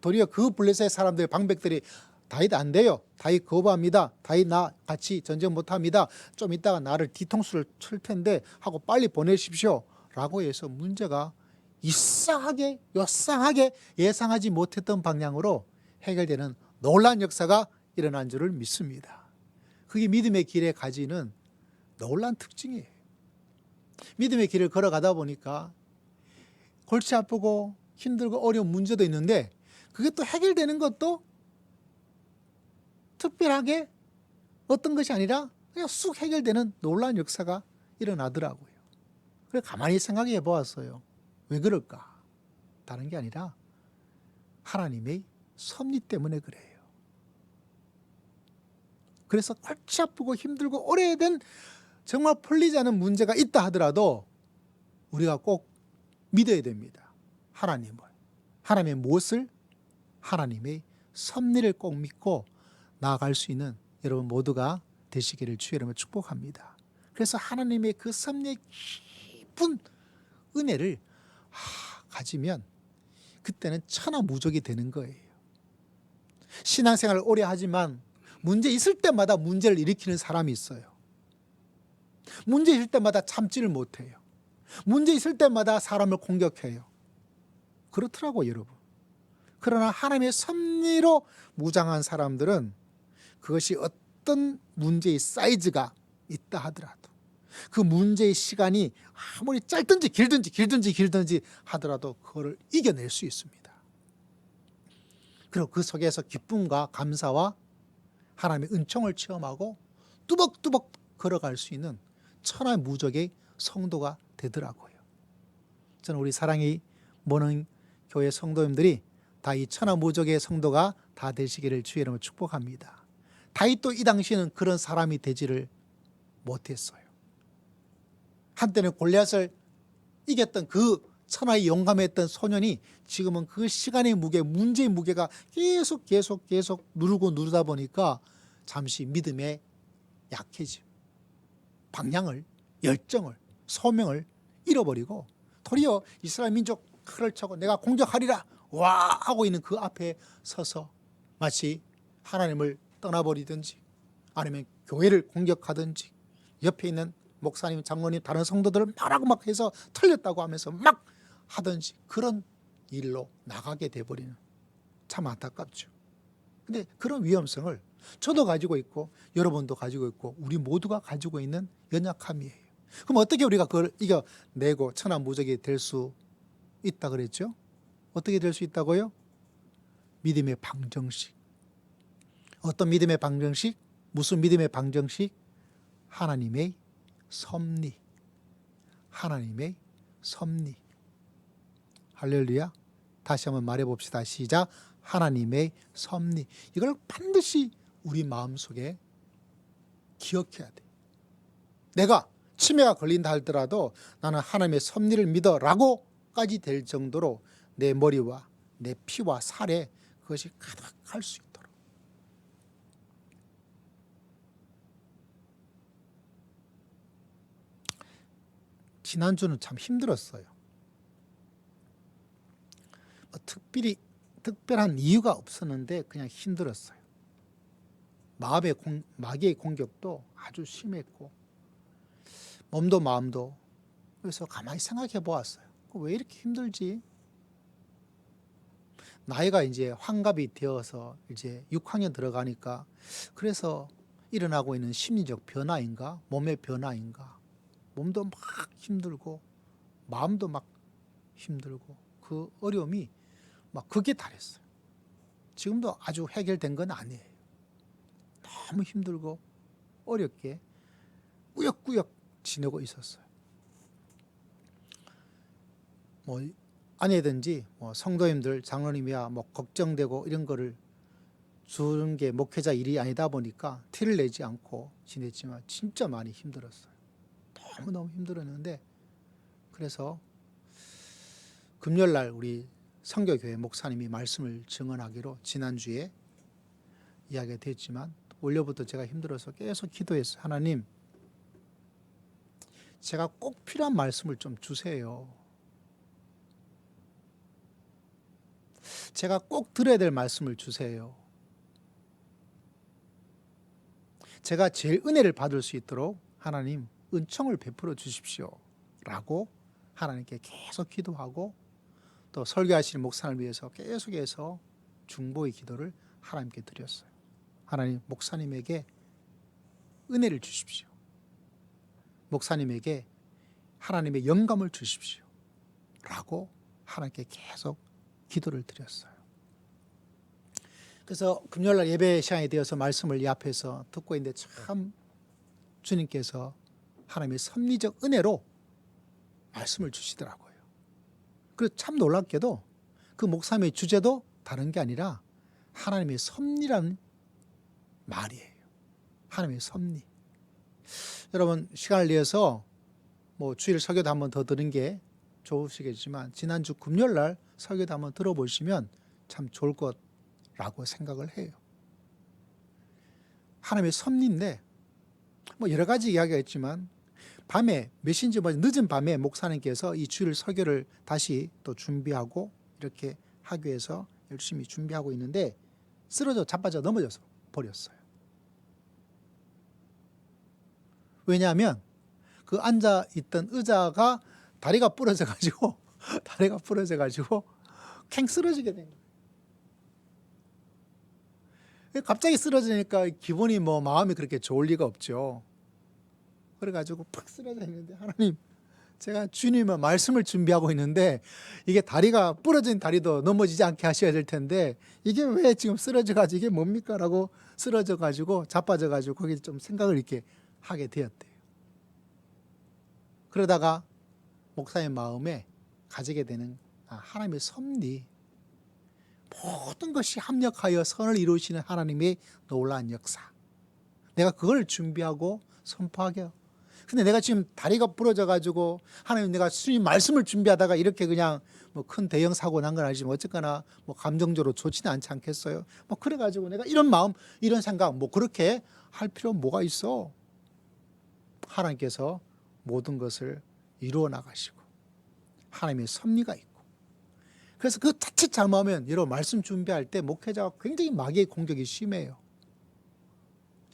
도리어 그 블레셋 사람들의 방백들이 다윗 안 돼요, 다윗 거부합니다, 다윗 나 같이 전쟁 못합니다, 좀 이따가 나를 뒤통수를 칠 텐데 하고 빨리 보내십시오 라고 해서 문제가 이상하게 요상하게 예상하지 못했던 방향으로 해결되는 놀라운 역사가 일어난 줄을 믿습니다. 그게 믿음의 길에 가지는 놀라운 특징이에요. 믿음의 길을 걸어가다 보니까 골치 아프고 힘들고 어려운 문제도 있는데 그게 또 해결되는 것도 특별하게 어떤 것이 아니라 그냥 쑥 해결되는 놀라운 역사가 일어나더라고요. 그래서 가만히 생각해 보았어요. 왜 그럴까? 다른 게 아니라 하나님의 섭리 때문에 그래요. 그래서 골치 아프고 힘들고 오래된 정말 풀리지 않은 문제가 있다 하더라도 우리가 꼭 믿어야 됩니다. 하나님의 무엇을? 하나님의 섭리를 꼭 믿고 나아갈 수 있는 여러분 모두가 되시기를 주의 이름으로 축복합니다. 그래서 하나님의 그 섭리의 깊은 은혜를 가지면 그때는 천하무적이 되는 거예요. 신앙생활을 오래 하지만 문제 있을 때마다 문제를 일으키는 사람이 있어요. 문제 있을 때마다 참지를 못해요. 문제 있을 때마다 사람을 공격해요. 그렇더라고요, 여러분. 그러나 하나님의 섭리로 무장한 사람들은 그것이 어떤 문제의 사이즈가 있다 하더라도, 그 문제의 시간이 아무리 짧든지 길든지 하더라도 그거를 이겨낼 수 있습니다. 그리고 그 속에서 기쁨과 감사와 하나님의 은총을 체험하고 뚜벅뚜벅 걸어갈 수 있는 천하무적의 성도가 되더라고요. 저는 우리 사랑이 모는 교회 성도님들이 다 이 천하무적의 성도가 다 되시기를 주의 이름으로 축복합니다. 다윗도 이 당시에는 그런 사람이 되지를 못했어요. 한때는 골리앗을 이겼던 그 천하의 용감했던 소년이 지금은 그 시간의 무게, 문제의 무게가 계속 누르다 보니까 잠시 믿음의 약해짐, 방향을, 열정을, 소명을 잃어버리고 도리어 이스라엘 민족 칼을 차고 내가 공격하리라 와 하고 있는 그 앞에 서서 마치 하나님을 떠나버리든지 아니면 교회를 공격하든지 옆에 있는 목사님, 장로님, 다른 성도들을 말하고 막 해서 틀렸다고 하면서 막 하든지 그런 일로 나가게 돼버리는 참 안타깝죠. 근데 그런 위험성을 저도 가지고 있고 여러분도 가지고 있고 우리 모두가 가지고 있는 연약함이에요. 그럼 어떻게 우리가 그걸 이겨내고 천하무적이 될 수 있다 그랬죠? 어떻게 될 수 있다고요? 믿음의 방정식. 어떤 믿음의 방정식? 무슨 믿음의 방정식? 하나님의 섭리. 하나님의 섭리. 할렐루야. 다시 한번 말해봅시다. 시작. 하나님의 섭리. 이걸 반드시 우리 마음속에 기억해야 돼. 내가 치매가 걸린다 할더라도 나는 하나님의 섭리를 믿어 라고까지 될 정도로 내 머리와 내 피와 살에 그것이 가득할 수 있도록. 지난주는 참 힘들었어요. 특별한 이유가 없었는데 그냥 힘들었어요. 마귀의 공격도 아주 심했고 몸도 마음도. 그래서 가만히 생각해 보았어요. 왜 이렇게 힘들지? 나이가 이제 환갑이 되어서 이제 6학년 들어가니까 그래서 일어나고 있는 심리적 변화인가? 몸의 변화인가? 몸도 막 힘들고 마음도 막 힘들고 그 어려움이 막 극에 달했어요. 지금도 아주 해결된 건 아니에요. 너무 힘들고 어렵게 꾸역꾸역 지내고 있었어요. 뭐 아내든지 뭐 성도님들 장로님이야 뭐 걱정되고 이런 거를 주는 게 목회자 일이 아니다 보니까 티를 내지 않고 지냈지만 진짜 많이 힘들었어요. 너무너무 힘들었는데 그래서 금요일날 우리 성교교회 목사님이 말씀을 증언하기로 지난주에 이야기가 됐지만 원래부터 제가 힘들어서 계속 기도했어요. 하나님, 제가 꼭 필요한 말씀을 좀 주세요. 제가 꼭 들어야 될 말씀을 주세요. 제가 제일 은혜를 받을 수 있도록 하나님 은총을 베풀어 주십시오 라고 하나님께 계속 기도하고 또 설교하시는 목사님을 위해서 계속해서 중보의 기도를 하나님께 드렸어요. 하나님, 목사님에게 은혜를 주십시오. 목사님에게 하나님의 영감을 주십시오 라고 하나님께 계속 기도를 드렸어요. 그래서 금요일날 예배 시간이 되어서 말씀을 이 앞에서 듣고 있는데 참 주님께서 하나님의 섭리적 은혜로 말씀을 주시더라고요. 그래서 참 놀랍게도 그 목사님의 주제도 다른 게 아니라 하나님의 섭리라는 말이에요. 하나님의 섭리. 여러분 시간을 내서 뭐 주일 설교도 한번 더 들은 게 좋으시겠지만 지난주 금요일날 설교도 한번 들어보시면 참 좋을 것라고 생각을 해요. 하나님의 섭리인데 뭐 여러 가지 이야기가 있지만 밤에 몇시인지 늦은 밤에 목사님께서 이 주일 설교를 다시 또 준비하고 이렇게 하기 위해서 열심히 준비하고 있는데 쓰러져 자빠져 넘어져서 버렸어요. 왜냐하면 그 앉아있던 의자가 다리가 부러져 가지고 캥 쓰러지게 된 거예요. 갑자기 쓰러지니까 기분이 뭐 마음이 그렇게 좋을 리가 없죠. 그래가지고 팍 쓰러져 있는데 하나님, 제가 주님의 말씀을 준비하고 있는데 이게 다리가 부러진 다리도 넘어지지 않게 하셔야 될 텐데 이게 왜 지금 쓰러져가지고 이게 뭡니까? 라고 쓰러져가지고 자빠져가지고 거기 좀 생각을 이렇게 하게 되었대요. 그러다가 목사의 마음에 가지게 되는 하나님의 섭리, 모든 것이 합력하여 선을 이루시는 하나님의 놀라운 역사, 내가 그걸 준비하고 선포하게. 근데 내가 지금 다리가 부러져 가지고 하나님, 내가 주님 말씀을 준비하다가 이렇게 그냥 뭐 큰 대형 사고 난 건 아니지만 어쨌거나 뭐 감정적으로 좋지는 않지 않겠어요? 뭐 그래 가지고 내가 이런 마음, 이런 생각 뭐 그렇게 할 필요 뭐가 있어? 하나님께서 모든 것을 이루어 나가시고 하나님의 섭리가 있고, 그래서 그 자칫 잘못하면 여러분 말씀 준비할 때 목회자가 굉장히 마귀의 공격이 심해요.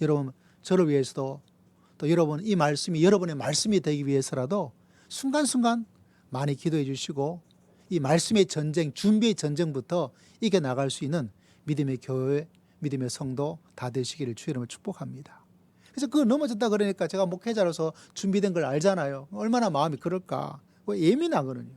여러분 저를 위해서도 또 여러분 이 말씀이 여러분의 말씀이 되기 위해서라도 순간순간 많이 기도해 주시고 이 말씀의 전쟁, 준비의 전쟁부터 이겨나갈 수 있는 믿음의 교회, 믿음의 성도 다 되시기를 주의 이름으로 축복합니다. 그래서 그거 넘어졌다 그러니까 제가 목회자로서 준비된 걸 알잖아요. 얼마나 마음이 그럴까. 예민하거든요.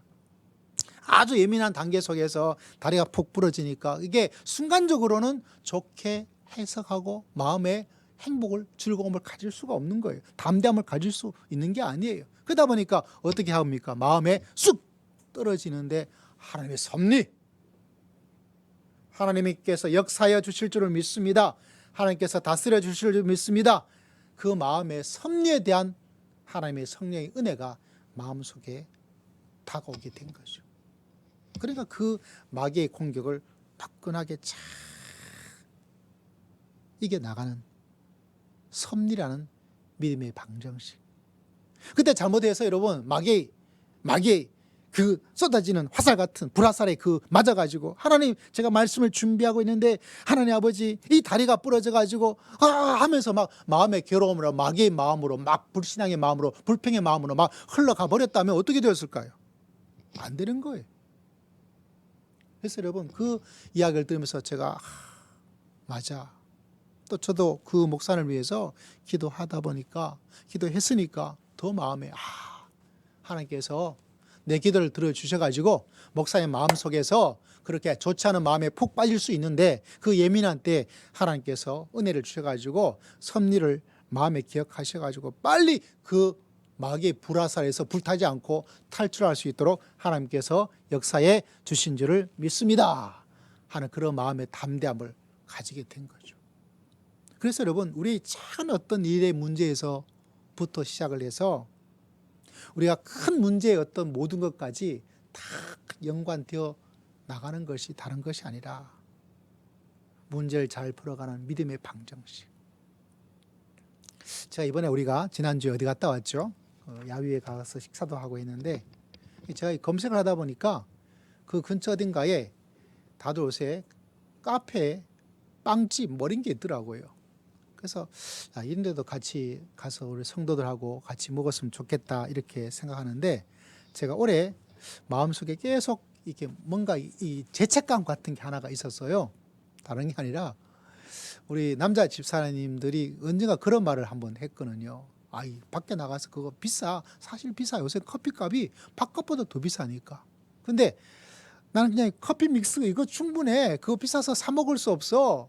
아주 예민한 단계 속에서 다리가 푹 부러지니까 이게 순간적으로는 좋게 해석하고 마음에 행복을, 즐거움을 가질 수가 없는 거예요. 담대함을 가질 수 있는 게 아니에요. 그러다 보니까 어떻게 합니까? 마음에 쑥 떨어지는데 하나님의 섭리, 하나님께서 역사하여 주실 줄을 믿습니다. 하나님께서 다스려 주실 줄 믿습니다. 그 마음의 섭리에 대한 하나님의 성령의 은혜가 마음속에 다가오게 된 거죠. 그러니까 그 마귀의 공격을 화끈하게 잘 이겨나가는 섭리라는 믿음의 방정식. 그때 잘못해서 여러분 마귀의 그 쏟아지는 화살 같은 불화살에 그 맞아가지고 하나님 제가 말씀을 준비하고 있는데 하나님 아버지 이 다리가 부러져가지고 하면서 막 마음의 괴로움으로 마귀의 마음으로 막 불신앙의 마음으로 불평의 마음으로 막 흘러가 버렸다면 어떻게 되었을까요? 안 되는 거예요. 그래서 여러분 그 이야기를 들으면서 제가 맞아. 또 저도 그 목사를 위해서 기도하다 보니까 기도했으니까 더 마음에 하나님께서 내 기도를 들어주셔가지고 목사님 마음속에서 그렇게 좋지 않은 마음에 푹 빠질 수 있는데 그 예민한 때 하나님께서 은혜를 주셔가지고 섭리를 마음에 기억하셔가지고 빨리 그 마귀의 불화살에서 불타지 않고 탈출할 수 있도록 하나님께서 역사해 주신 줄을 믿습니다 하는 그런 마음의 담대함을 가지게 된 거죠. 그래서 여러분 우리 작은 어떤 일의 문제에서부터 시작을 해서 우리가 큰 문제의 어떤 모든 것까지 다 연관되어 나가는 것이 다른 것이 아니라 문제를 잘 풀어가는 믿음의 방정식. 제가 이번에 우리가 지난주에 어디 갔다 왔죠? 야외에 가서 식사도 하고 있는데 제가 검색을 하다 보니까 그 근처 어딘가에 다들 요새 카페, 빵집 뭐 이런 게 있더라고요. 그래서 이런 데도 같이 가서 우리 성도들하고 같이 먹었으면 좋겠다 이렇게 생각하는데 제가 올해 마음속에 계속 이렇게 뭔가 이 죄책감 같은 게 하나가 있었어요. 다른 게 아니라 우리 남자 집사님들이 언젠가 그런 말을 한번 했거든요. 이 밖에 나가서 그거 비싸. 사실 비싸. 요새 커피값이 밥값보다 더 비싸니까. 근데 나는 그냥 커피 믹스 이거 충분해. 그거 비싸서 사 먹을 수 없어.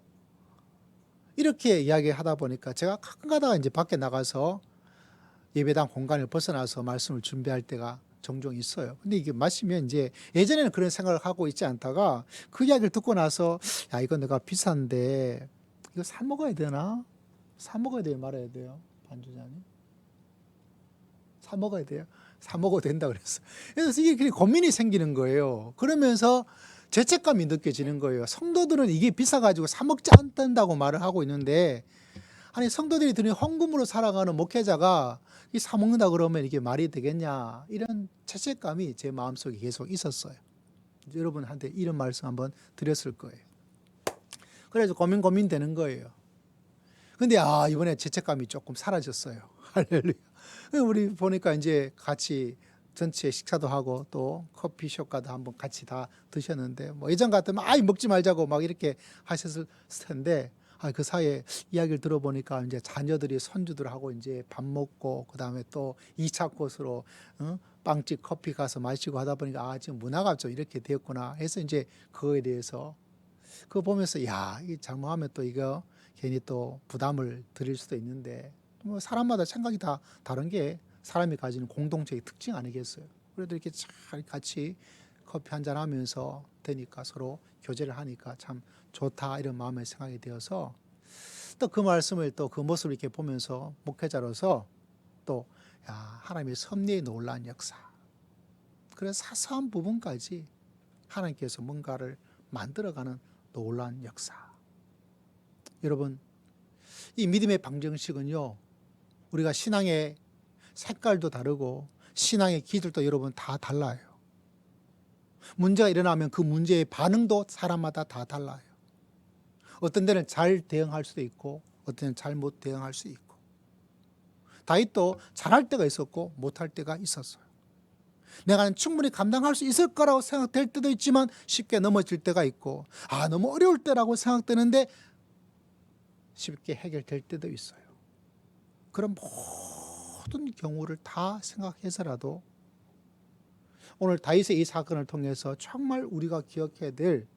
이렇게 이야기하다 보니까 제가 가끔 가다가 이제 밖에 나가서 예배당 공간을 벗어나서 말씀을 준비할 때가 종종 있어요. 근데 이게 마시면 이제 예전에는 그런 생각을 하고 있지 않다가 그 이야기를 듣고 나서 이거 내가 비싼데 이거 사 먹어야 되나? 사 먹어야 돼요? 말아야 돼요? 반주자님? 사 먹어야 돼요? 사 먹어도 된다 그랬어. 그래서 이게 고민이 생기는 거예요. 그러면서 죄책감이 느껴지는 거예요. 성도들은 이게 비싸가지고 사 먹지 않는다고 말을 하고 있는데 아니 성도들이 드는 헌금으로 살아가는 목회자가 이 사 먹는다 그러면 이게 말이 되겠냐 이런 죄책감이 제 마음속에 계속 있었어요. 여러분한테 이런 말씀 한번 드렸을 거예요. 그래서 고민되는 거예요. 근데 이번에 죄책감이 조금 사라졌어요. 할렐루야. 우리 보니까 이제 같이 전체 식사도 하고 또 커피숍가도 한번 같이 다 드셨는데 뭐 예전 같으면 먹지 말자고 막 이렇게 하셨을 텐데 그 사이에 이야기를 들어보니까 이제 자녀들이 손주들하고 이제 밥 먹고 그다음에 또 2차 코스로 빵집 커피 가서 마시고 하다 보니까 지금 문화가 좀 이렇게 되었구나 해서 이제 그거에 대해서 그거 보면서 이 잘못하면 또 이거 괜히 또 부담을 드릴 수도 있는데 뭐 사람마다 생각이 다 다른 게 사람이 가지는 공동체의 특징 아니겠어요? 그래도 이렇게 잘 같이 커피 한잔 하면서 되니까 서로 교제를 하니까 참 좋다 이런 마음의 생각이 되어서 또 그 말씀을 또 그 모습을 이렇게 보면서 목회자로서 또 하나님의 섭리의 놀라운 역사 그런 사소한 부분까지 하나님께서 뭔가를 만들어가는 놀라운 역사. 여러분 이 믿음의 방정식은요 우리가 신앙의 색깔도 다르고 신앙의 기술도 여러분 다 달라요. 문제가 일어나면 그 문제의 반응도 사람마다 다 달라요. 어떤 데는 잘 대응할 수도 있고 어떤 데는 잘못 대응할 수 있고 다윗도 잘할 때가 있었고 못할 때가 있었어요. 내가 충분히 감당할 수 있을 거라고 생각될 때도 있지만 쉽게 넘어질 때가 있고, 너무 어려울 때라고 생각되는데 쉽게 해결될 때도 있어요. 그런 모든 경우를 다 생각해서라도 오늘 다윗의 이 사건을 통해서 정말 우리가 기억해야 될,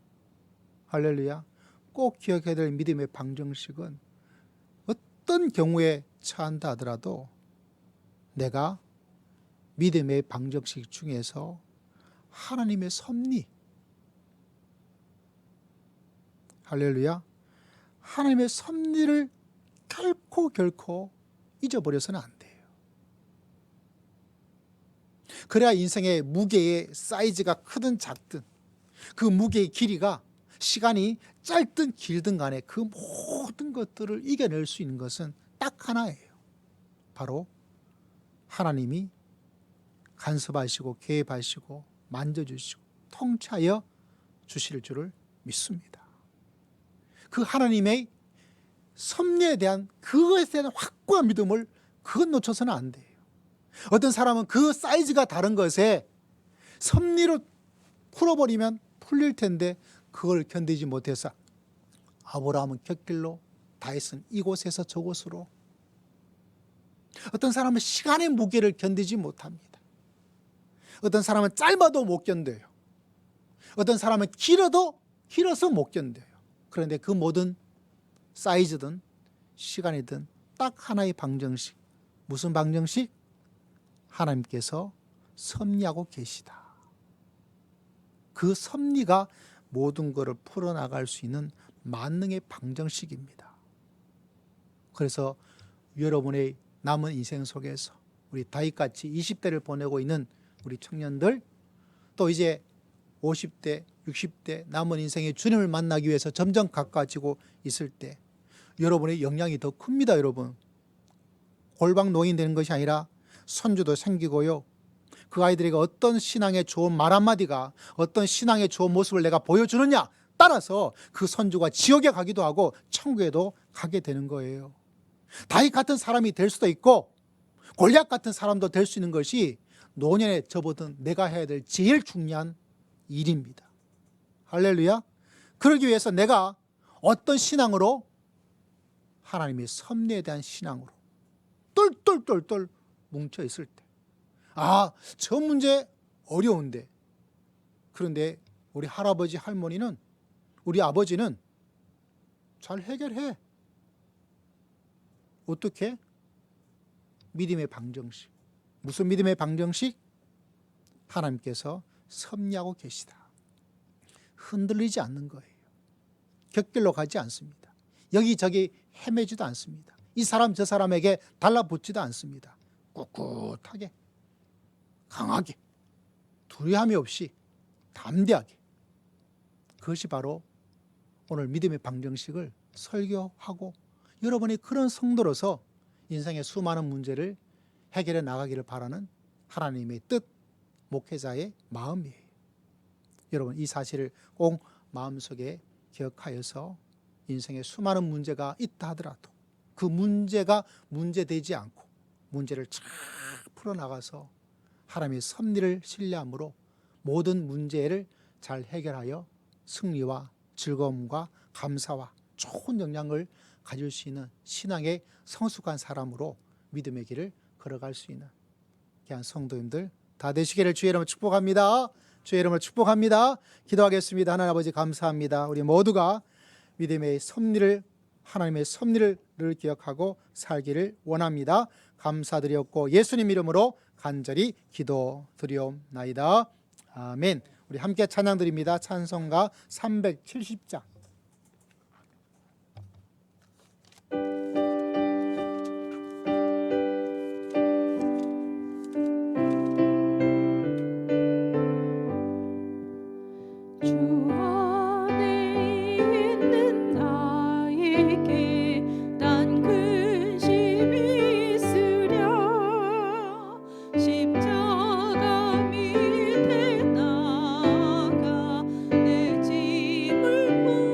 할렐루야, 꼭 기억해야 될 믿음의 방정식은 어떤 경우에 처한다 하더라도 내가 믿음의 방정식 중에서 하나님의 섭리, 할렐루야, 하나님의 섭리를 결코 잊어버려서는 안 돼요. 그래야 인생의 무게의 사이즈가 크든 작든 그 무게의 길이가 시간이 짧든 길든 간에 그 모든 것들을 이겨낼 수 있는 것은 딱 하나예요. 바로 하나님이 간섭하시고 개입하시고 만져주시고 통치하여 주실 줄을 믿습니다. 그 하나님의 섭리에 대한 그것에 대한 확고한 믿음을 그것 놓쳐서는 안 돼요. 어떤 사람은 그 사이즈가 다른 것에 섭리로 풀어버리면 풀릴 텐데 그걸 견디지 못해서 아브라함은 곁길로, 다윗은 이곳에서 저곳으로, 어떤 사람은 시간의 무게를 견디지 못합니다. 어떤 사람은 짧아도 못 견뎌요. 어떤 사람은 길어서 못 견뎌요. 그런데 그 모든 사이즈든 시간이든 딱 하나의 방정식. 무슨 방정식? 하나님께서 섭리하고 계시다. 그 섭리가 모든 것을 풀어나갈 수 있는 만능의 방정식입니다. 그래서 여러분의 남은 인생 속에서 우리 다윗같이 20대를 보내고 있는 우리 청년들, 또 이제 50대, 60대 남은 인생의 주님을 만나기 위해서 점점 가까워지고 있을 때 여러분의 영향이 더 큽니다. 여러분, 골방 노인 되는 것이 아니라 손주도 생기고요, 그 아이들에게 어떤 신앙의 좋은 말 한마디가, 어떤 신앙의 좋은 모습을 내가 보여주느냐 따라서 그 손주가 지옥에 가기도 하고 천국에도 가게 되는 거예요. 다윗 같은 사람이 될 수도 있고 골리앗 같은 사람도 될 수 있는 것이 노년에 접어든 내가 해야 될 제일 중요한 일입니다. 할렐루야. 그러기 위해서 내가 어떤 신앙으로, 하나님의 섭리에 대한 신앙으로 똘똘똘똘 뭉쳐 있을 때, 저 문제 어려운데, 그런데 우리 할아버지 할머니는, 우리 아버지는 잘 해결해. 어떻게? 믿음의 방정식. 무슨 믿음의 방정식? 하나님께서 섭리하고 계시다. 흔들리지 않는 거예요. 곁길로 가지 않습니다. 여기저기 헤매지도 않습니다. 이 사람 저 사람에게 달라붙지도 않습니다. 꿋꿋하게, 강하게, 두려움이 없이 담대하게. 그것이 바로 오늘 믿음의 방정식을 설교하고 여러분이 그런 성도로서 인생의 수많은 문제를 해결해 나가기를 바라는 하나님의 뜻, 목회자의 마음이에요. 여러분, 이 사실을 꼭 마음속에 기억하여서 인생에 수많은 문제가 있다 하더라도 그 문제가 문제되지 않고 문제를 잘 풀어나가서 하나님의 섭리를 신뢰함으로 모든 문제를 잘 해결하여 승리와 즐거움과 감사와 좋은 영향을 가질 수 있는 신앙의 성숙한 사람으로 믿음의 길을 걸어갈 수 있는 귀한 성도님들 다 되시기를 주의 이름으로 축복합니다. 주의 이름으로 축복합니다. 기도하겠습니다. 하나님 아버지 감사합니다. 우리 모두가 믿음의 섭리를, 하나님의 섭리를 기억하고 살기를 원합니다. 감사드렸고 예수님 이름으로 간절히 기도드리옵나이다. 아멘. 우리 함께 찬양드립니다. 찬송가 370장. 십자가 밑에 나가 내 짐을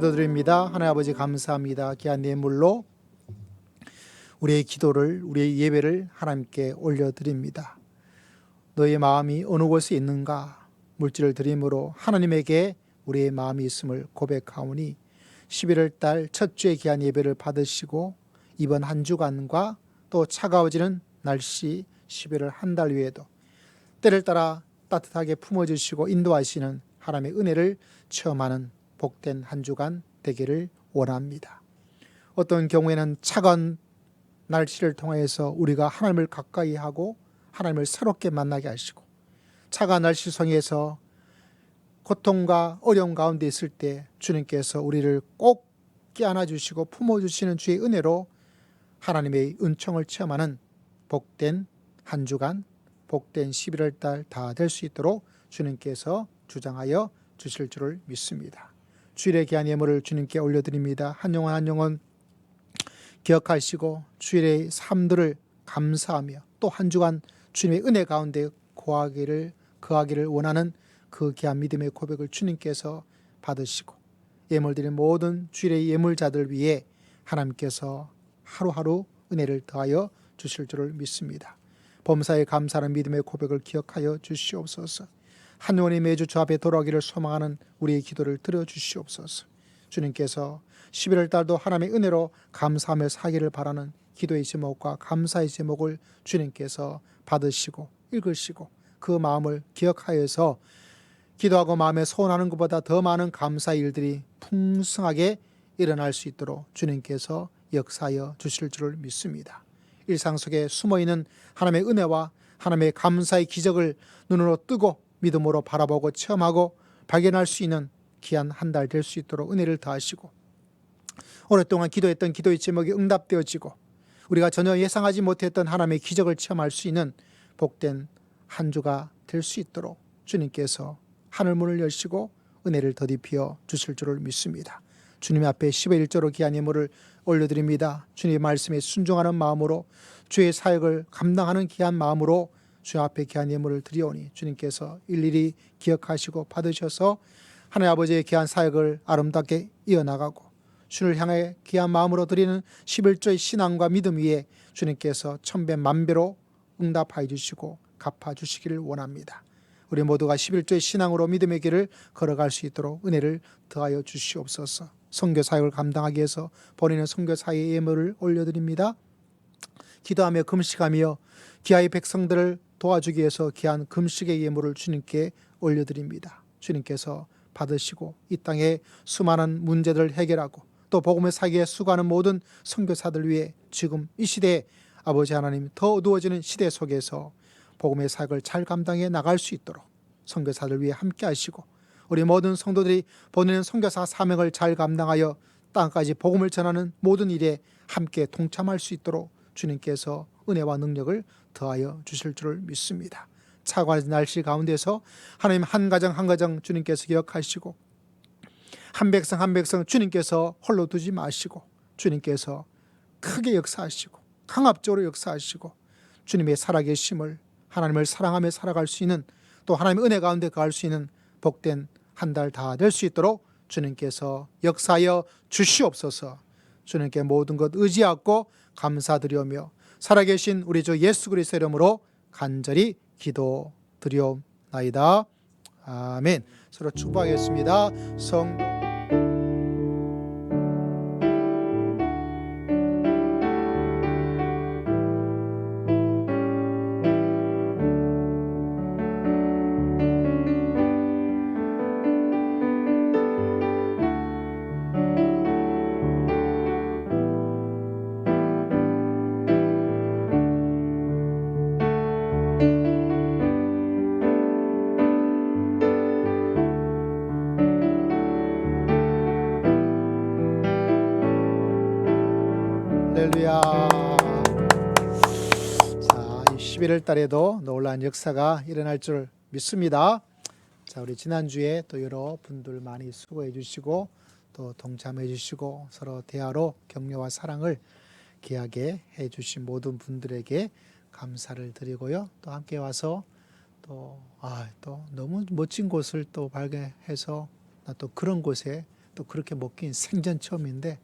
기도드립니다. 하나님 아버지 감사합니다. 귀한 예물로 우리의 기도를, 우리의 예배를 하나님께 올려드립니다. 너의 마음이 어느 곳에 있는가 물질을 드림으로 하나님에게 우리의 마음이 있음을 고백하오니 11월 달 첫 주의 귀한 예배를 받으시고 이번 한 주간과 또 차가워지는 날씨 11월 한 달 위에도 때를 따라 따뜻하게 품어주시고 인도하시는 하나님의 은혜를 체험하는 복된 한 주간 되기를 원합니다. 어떤 경우에는 차가운 날씨를 통해서 우리가 하나님을 가까이 하고 하나님을 새롭게 만나게 하시고 차가운 날씨 속에서 고통과 어려움 가운데 있을 때 주님께서 우리를 꼭 껴안아 주시고 품어주시는 주의 은혜로 하나님의 은총을 체험하는 복된 한 주간, 복된 11월 달 다 될 수 있도록 주님께서 주장하여 주실 줄을 믿습니다. 주일의 귀한 예물을 주님께 올려드립니다. 한 영혼 한 영혼 기억하시고 주일의 삶들을 감사하며 또 한 주간 주님의 은혜 가운데 거하기를 원하는 그 귀한 믿음의 고백을 주님께서 받으시고 예물 드린 모든 주일의 예물자들 위해 하나님께서 하루하루 은혜를 더하여 주실 줄을 믿습니다. 범사에 감사하는 믿음의 고백을 기억하여 주시옵소서. 한 영혼이 매주 주 앞에 돌아오기를 소망하는 우리의 기도를 들어주시옵소서. 주님께서 11월 달도 하나님의 은혜로 감사하며 사기를 바라는 기도의 제목과 감사의 제목을 주님께서 받으시고 읽으시고 그 마음을 기억하여서 기도하고 마음에 소원하는 것보다 더 많은 감사의 일들이 풍성하게 일어날 수 있도록 주님께서 역사하여 주실 줄을 믿습니다. 일상 속에 숨어있는 하나님의 은혜와 하나님의 감사의 기적을 눈으로 뜨고 믿음으로 바라보고 체험하고 발견할 수 있는 귀한 한 달 될 수 있도록 은혜를 더하시고 오랫동안 기도했던 기도의 제목이 응답되어지고 우리가 전혀 예상하지 못했던 하나님의 기적을 체험할 수 있는 복된 한 주가 될 수 있도록 주님께서 하늘 문을 여시고 은혜를 더디피어 주실 줄을 믿습니다. 주님 앞에 10의 1조로 귀한 예물을 올려드립니다. 주님의 말씀에 순종하는 마음으로 주의 사역을 감당하는 귀한 마음으로 주 앞에 귀한 예물을 드리오니 주님께서 일일이 기억하시고 받으셔서 하나님 아버지의 귀한 사역을 아름답게 이어나가고 주를 향해 귀한 마음으로 드리는 11조의 신앙과 믿음 위에 주님께서 천배 만배로 응답하여 주시고 갚아주시기를 원합니다. 우리 모두가 11조의 신앙으로 믿음의 길을 걸어갈 수 있도록 은혜를 더하여 주시옵소서. 선교사역을 감당하기 위해서 본인의 선교사의 예물을 올려드립니다. 기도하며 금식하며 귀하의 백성들을 도와주기 위해서 귀한 금식의 예물을 주님께 올려드립니다. 주님께서 받으시고 이 땅에 수많은 문제들을 해결하고 또 복음의 사기에 수고하는 모든 선교사들 위해 지금 이 시대에 아버지 하나님 더 어두워지는 시대 속에서 복음의 사역을 잘 감당해 나갈 수 있도록 선교사들 위해 함께 하시고 우리 모든 성도들이 본인의 선교사 사명을 잘 감당하여 땅까지 복음을 전하는 모든 일에 함께 동참할 수 있도록 주님께서 은혜와 능력을 더하여 주실 줄을 믿습니다. 차가운 날씨 가운데서 하나님 한 가정 한 가정 주님께서 기억하시고 한 백성 한 백성 주님께서 홀로 두지 마시고 주님께서 크게 역사하시고 강압적으로 역사하시고 주님의 살아계심을 하나님을 사랑하며 살아갈 수 있는 또 하나님의 은혜 가운데 거할 수 있는 복된 한 달 다 될 수 있도록 주님께서 역사하여 주시옵소서. 주님께 모든 것 의지하고 감사드리오며 살아계신 우리 주 예수 그리스도의 이름으로 간절히 기도드리옵나이다. 아멘. 서로 축복하겠습니다. 성도 할렐루야. 자, 11월 달에도 놀라운 역사가 일어날 줄 믿습니다. 자, 우리 지난주에 또 여러 분들 많이 수고해 주시고 또 동참해 주시고 서로 대화로 격려와 사랑을 귀하게 해 주신 모든 분들에게 감사를 드리고요. 또 함께 와서 또 너무 멋진 곳을 또 발견해서 나 또 그런 곳에 또 그렇게 먹긴 생전 처음인데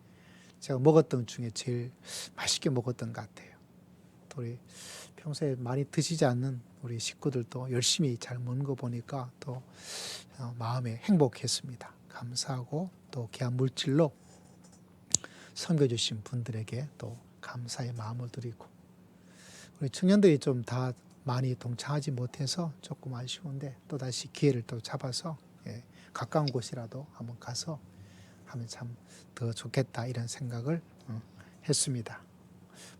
제가 먹었던 중에 제일 맛있게 먹었던 것 같아요. 또 우리 평소에 많이 드시지 않는 우리 식구들도 열심히 잘 먹는 거 보니까 또 마음에 행복했습니다. 감사하고 또 귀한 물질로 섬겨주신 분들에게 또 감사의 마음을 드리고, 우리 청년들이 좀 다 많이 동참하지 못해서 조금 아쉬운데 또다시 기회를 또 잡아서 가까운 곳이라도 한번 가서 하면 참 더 좋겠다 이런 생각을 했습니다.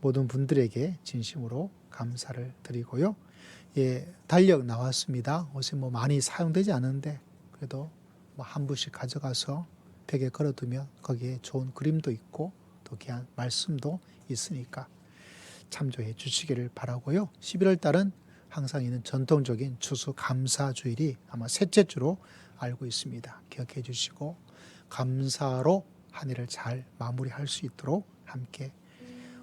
모든 분들에게 진심으로 감사를 드리고요. 달력 나왔습니다. 옷이 뭐 많이 사용되지 않은데 그래도 뭐 한 부씩 가져가서 벽에 걸어두면 거기에 좋은 그림도 있고 또 귀한 말씀도 있으니까 참조해 주시기를 바라고요. 11월 달은 항상 있는 전통적인 추수감사주일이 아마 셋째 주로 알고 있습니다. 기억해 주시고 감사로 한 해를 잘 마무리할 수 있도록 함께.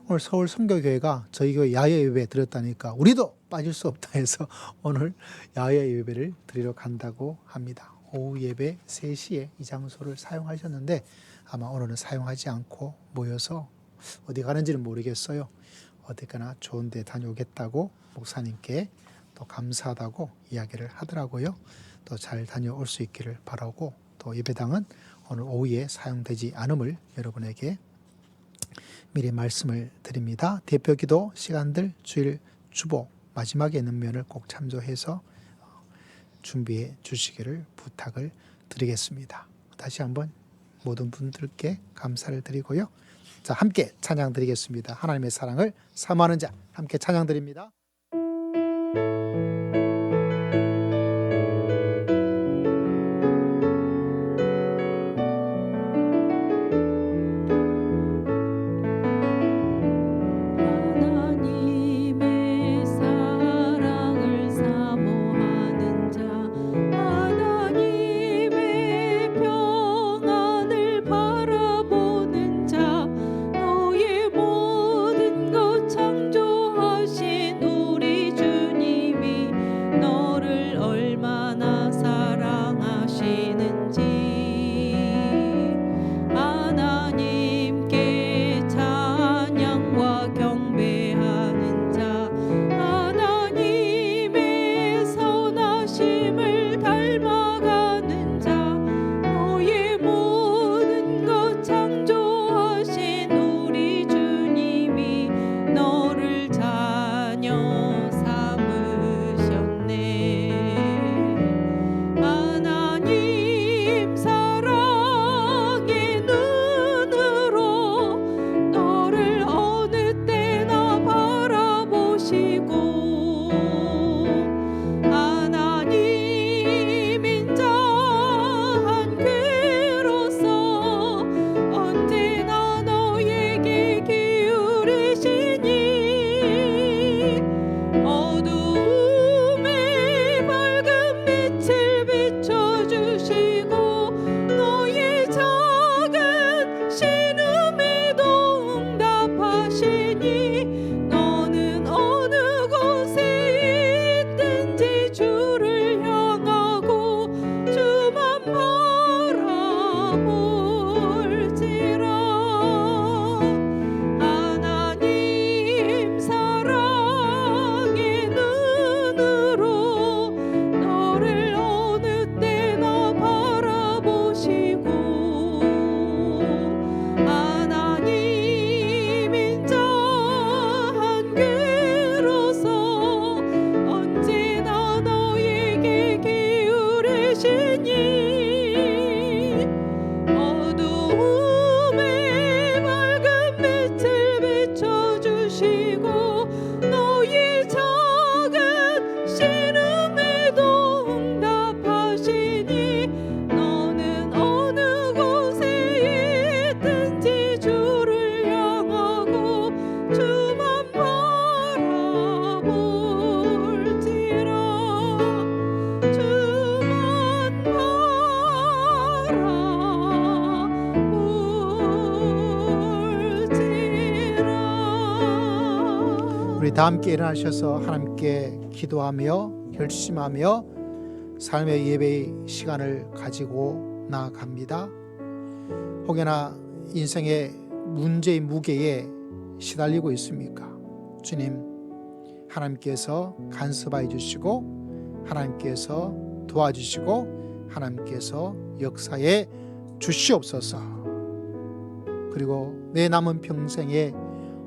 오늘 서울 선교교회가 저희 교회 야외 예배 드렸다니까 우리도 빠질 수 없다 해서 오늘 야외 예배를 드리러 간다고 합니다. 오후 예배 3시에 이 장소를 사용하셨는데 아마 오늘은 사용하지 않고 모여서 어디 가는지는 모르겠어요. 어디가나 좋은 데 다녀오겠다고 목사님께 또 감사하다고 이야기를 하더라고요. 또 잘 다녀올 수 있기를 바라고, 또 예배당은 오늘 오후에 사용되지 않음을 여러분에게 미리 말씀을 드립니다. 대표기도 시간들 주일 주보 마지막에 있는 면을 꼭 참조해서 준비해 주시기를 부탁을 드리겠습니다. 다시 한번 모든 분들께 감사를 드리고요. 자, 함께 찬양 드리겠습니다. 하나님의 사랑을 사모하는 자, 함께 찬양 드립니다. 우리 다 함께 일어나셔서 하나님께 기도하며 결심하며 삶의 예배의 시간을 가지고 나아갑니다. 혹여나 인생의 문제의 무게에 시달리고 있습니까? 주님, 하나님께서 간섭하여 주시고 하나님께서 도와주시고 하나님께서 역사에 주시옵소서. 그리고 내 남은 평생에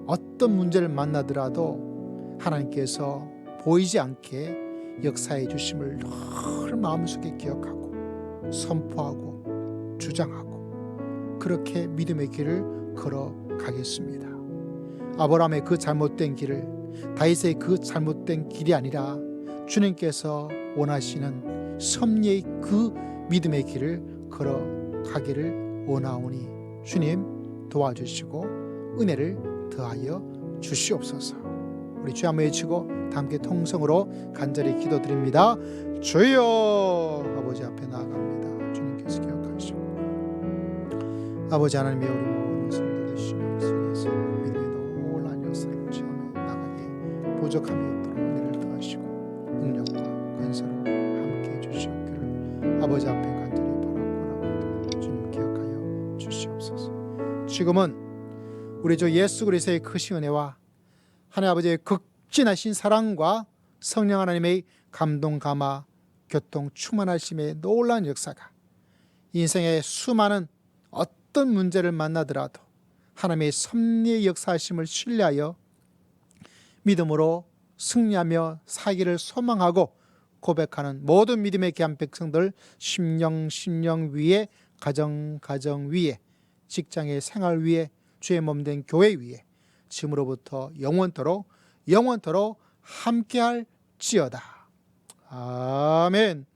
어떤 문제를 만나더라도 하나님께서 보이지 않게 역사해 주심을 늘 마음속에 기억하고 선포하고 주장하고 그렇게 믿음의 길을 걸어가겠습니다. 아브라함의 그 잘못된 길을, 다윗의 그 잘못된 길이 아니라 주님께서 원하시는 섭리의 그 믿음의 길을 걸어가기를 원하오니 주님 도와주시고 은혜를 더하여 주시옵소서. 우리 주 한번 외치고 다 함께 통성으로 간절히 기도드립니다. 주여. 아버지 앞에 나아갑니다. 주님께서 기억하시고 아버지 하나님의 우리 모든 성도들 신앙 속에서 믿음의 놀라운 역사를 체험해 나가게 부족함이 없도록 은혜를 더하시고 능력과 권세로 함께해 주시옵기를 아버지 앞에 간절히 바라고나옵니다. 주님 기억하여 주시옵소서. 지금은 우리 주 예수 그리스도의 크신 은혜와 하나님 아버지의 극진하신 사랑과 성령 하나님의 감동 감화 교통 충만하심의 놀라운 역사가 인생의 수많은 어떤 문제를 만나더라도 하나님의 섭리의 역사하심을 신뢰하여 믿음으로 승리하며 사기를 소망하고 고백하는 모든 믿음의 귀한 백성들, 심령 위에, 가정 위에, 직장의 생활 위에, 주의 몸된 교회 위에 지금으로부터 영원토록 함께할지어다. 아멘.